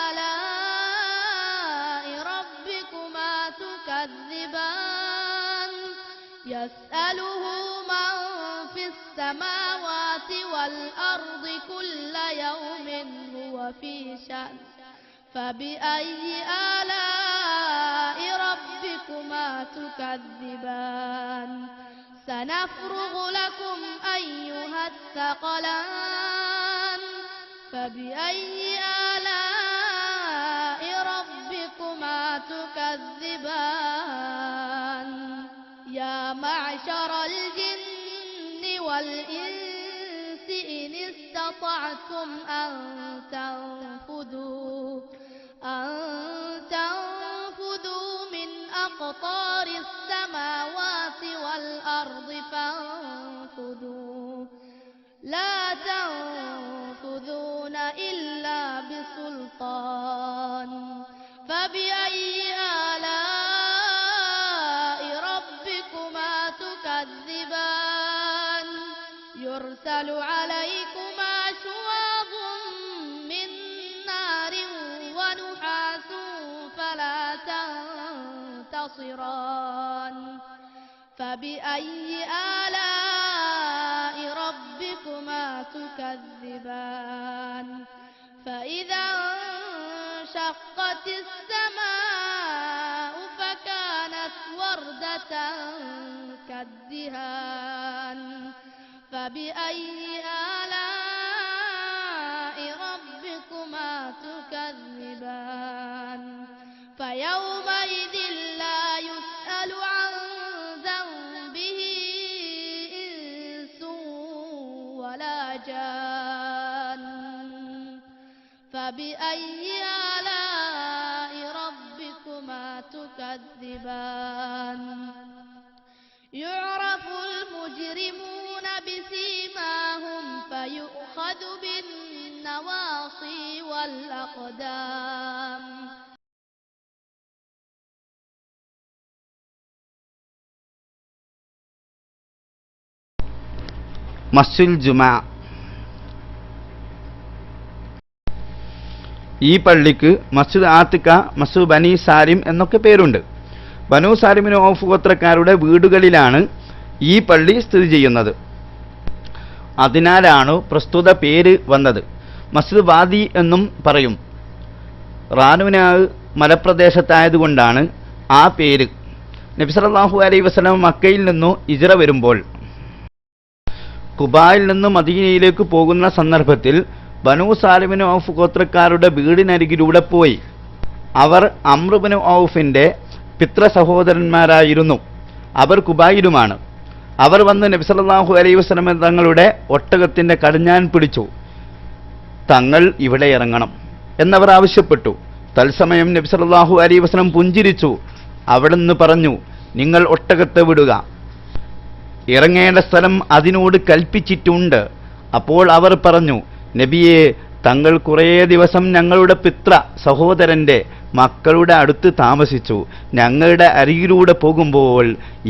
آلاء ربكما تكذبان يسأله من في السماوات والأرض كل يوم هو في شأن فبأي آلاء ربكما تكذبان سنفرغ لكم أيها الثقلان فبأي آلاء ربكما تكذبان يا معشر الجن والإنس إن استطعتم أن تنفذوا من أقطار السماوات والأرض فانفذوا فبأي آلاء ربكما تكذبان يرسل عليكما شواظ من نار ونحاس فلا تنتصران فبأي آلاء ربكما تكذبان فإذا انشقت السماء فكانت وردة كالدهان فبأي آلاء ربكما تكذبان فيومئذ لا يسأل عن ذنبه إنس ولا جان فبأي آلاء ربكما تكذبان يعرف المجرمون بسيماهم فيؤخذ بالنواصي والأقدام മസ്ജിദുൽ ജുമാ. ഈ പള്ളിക്ക് മസ്ജിദ് ആത്തിക്ക, മസ്ജിദ് ബനി സാലിം എന്നൊക്കെ പേരുണ്ട്. ബനു സാലിമിന് ഔഫ് ഗോത്രക്കാരുടെ വീടുകളിലാണ് ഈ പള്ളി സ്ഥിതി ചെയ്യുന്നത്. അതിനാലാണ് പ്രസ്തുത പേര് വന്നത്. മസ്ജിദ് വാദി എന്നും പറയും. റാനുനാവ് മലപ്രദേശത്തായതുകൊണ്ടാണ് ആ പേര്. നബി സല്ലല്ലാഹു അലൈഹി വസല്ലം മക്കയിൽ നിന്നു ഹിജ്റ വരുമ്പോൾ ഖുബായിൽ നിന്ന് മദീനയിലേക്ക് പോകുന്ന സന്ദർഭത്തിൽ ബനു സാലിമിന് ഔഫ് ഗോത്രക്കാരുടെ വീടിനരികിലൂടെ പോയി. അവർ അംർ ഇബ്നു ഔഫിന്റെ പിതൃ സഹോദരന്മാരായിരുന്നു. അവർ ഖുബായിലുമാണ്. അവർ വന്ന് നബി സല്ലല്ലാഹു അലൈഹി വസല്ലം തങ്ങളുടെ ഒട്ടകത്തിന്റെ കടിഞ്ഞാൻ പിടിച്ചു. തങ്ങൾ ഇവിടെ ഇറങ്ങണം എന്നവർ ആവശ്യപ്പെട്ടു. തത്സമയം നബി സല്ലല്ലാഹു അലൈഹി വസല്ലം പുഞ്ചിരിച്ചു. അവിടുന്ന് പറഞ്ഞു, നിങ്ങൾ ഒട്ടകത്തെ വിടുക, ഇറങ്ങേണ്ട സ്ഥലം അതിനോട് കൽപ്പിച്ചിട്ടുണ്ട്. അപ്പോൾ അവർ പറഞ്ഞു, നബിയെ, തങ്ങൾ കുറേ ദിവസം ഞങ്ങളുടെ പിതൃ സഹോദരന്റെ മക്കളുടെ അടുത്ത് താമസിച്ചു. ഞങ്ങളുടെ അരികിലൂടെ പോകുമ്പോൾ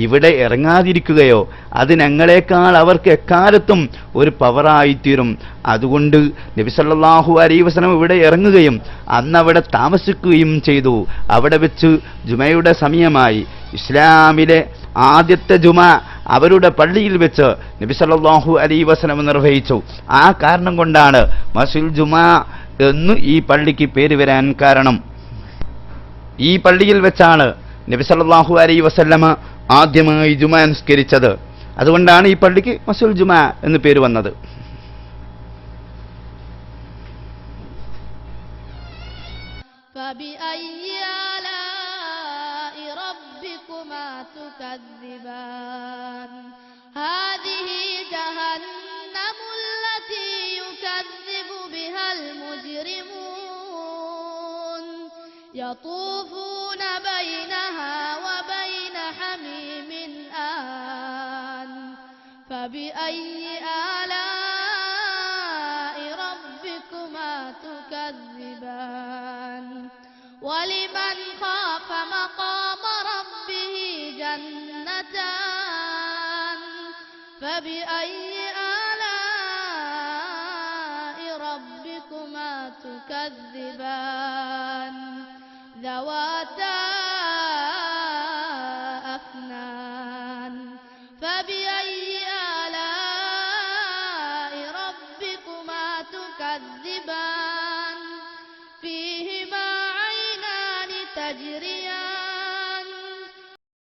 ഇവിടെ ഇറങ്ങാതിരിക്കുകയോ? അത് ഞങ്ങളെക്കാൾ അവർക്ക് എക്കാലത്തും ഒരു പവറായിത്തീരും. അതുകൊണ്ട് നബി സല്ലല്ലാഹു അലൈഹി വസല്ലം ഇവിടെ ഇറങ്ങുകയും അന്നവിടെ താമസിക്കുകയും ചെയ്തു. അവിടെ വെച്ച് ജുമയുടെ സമയമായി. ഇസ്ലാമിലെ ആദ്യത്തെ ജുമ അവരുടെ പള്ളിയിൽ വെച്ച് നബി സല്ലല്ലാഹു അലൈഹി വസല്ലം നിർവഹിച്ചു. ആ കാരണം കൊണ്ടാണ് മസ്ജിദുൽ ജുമാ എന്ന് ഈ പള്ളിക്ക് പേര് വരാൻ കാരണം. ഈ പള്ളിയിൽ വെച്ചാണ് നബി സല്ലല്ലാഹു അലൈഹി വസല്ലം ആദ്യമായി ജുമ നിസ്കരിച്ചത്. അതുകൊണ്ടാണ് ഈ പള്ളിക്ക് മസ്ജിദുൽ ജുമാ എന്ന് പേര് വന്നത്. هذه جهنم التي يكذب بها المجرمون يطوفون بينها وبين حميم آن فبأي آلاء ربكما تكذبان ولمن خاف مقام ربه جنتان فبأي آلاء ربكما تكذبان ذواتا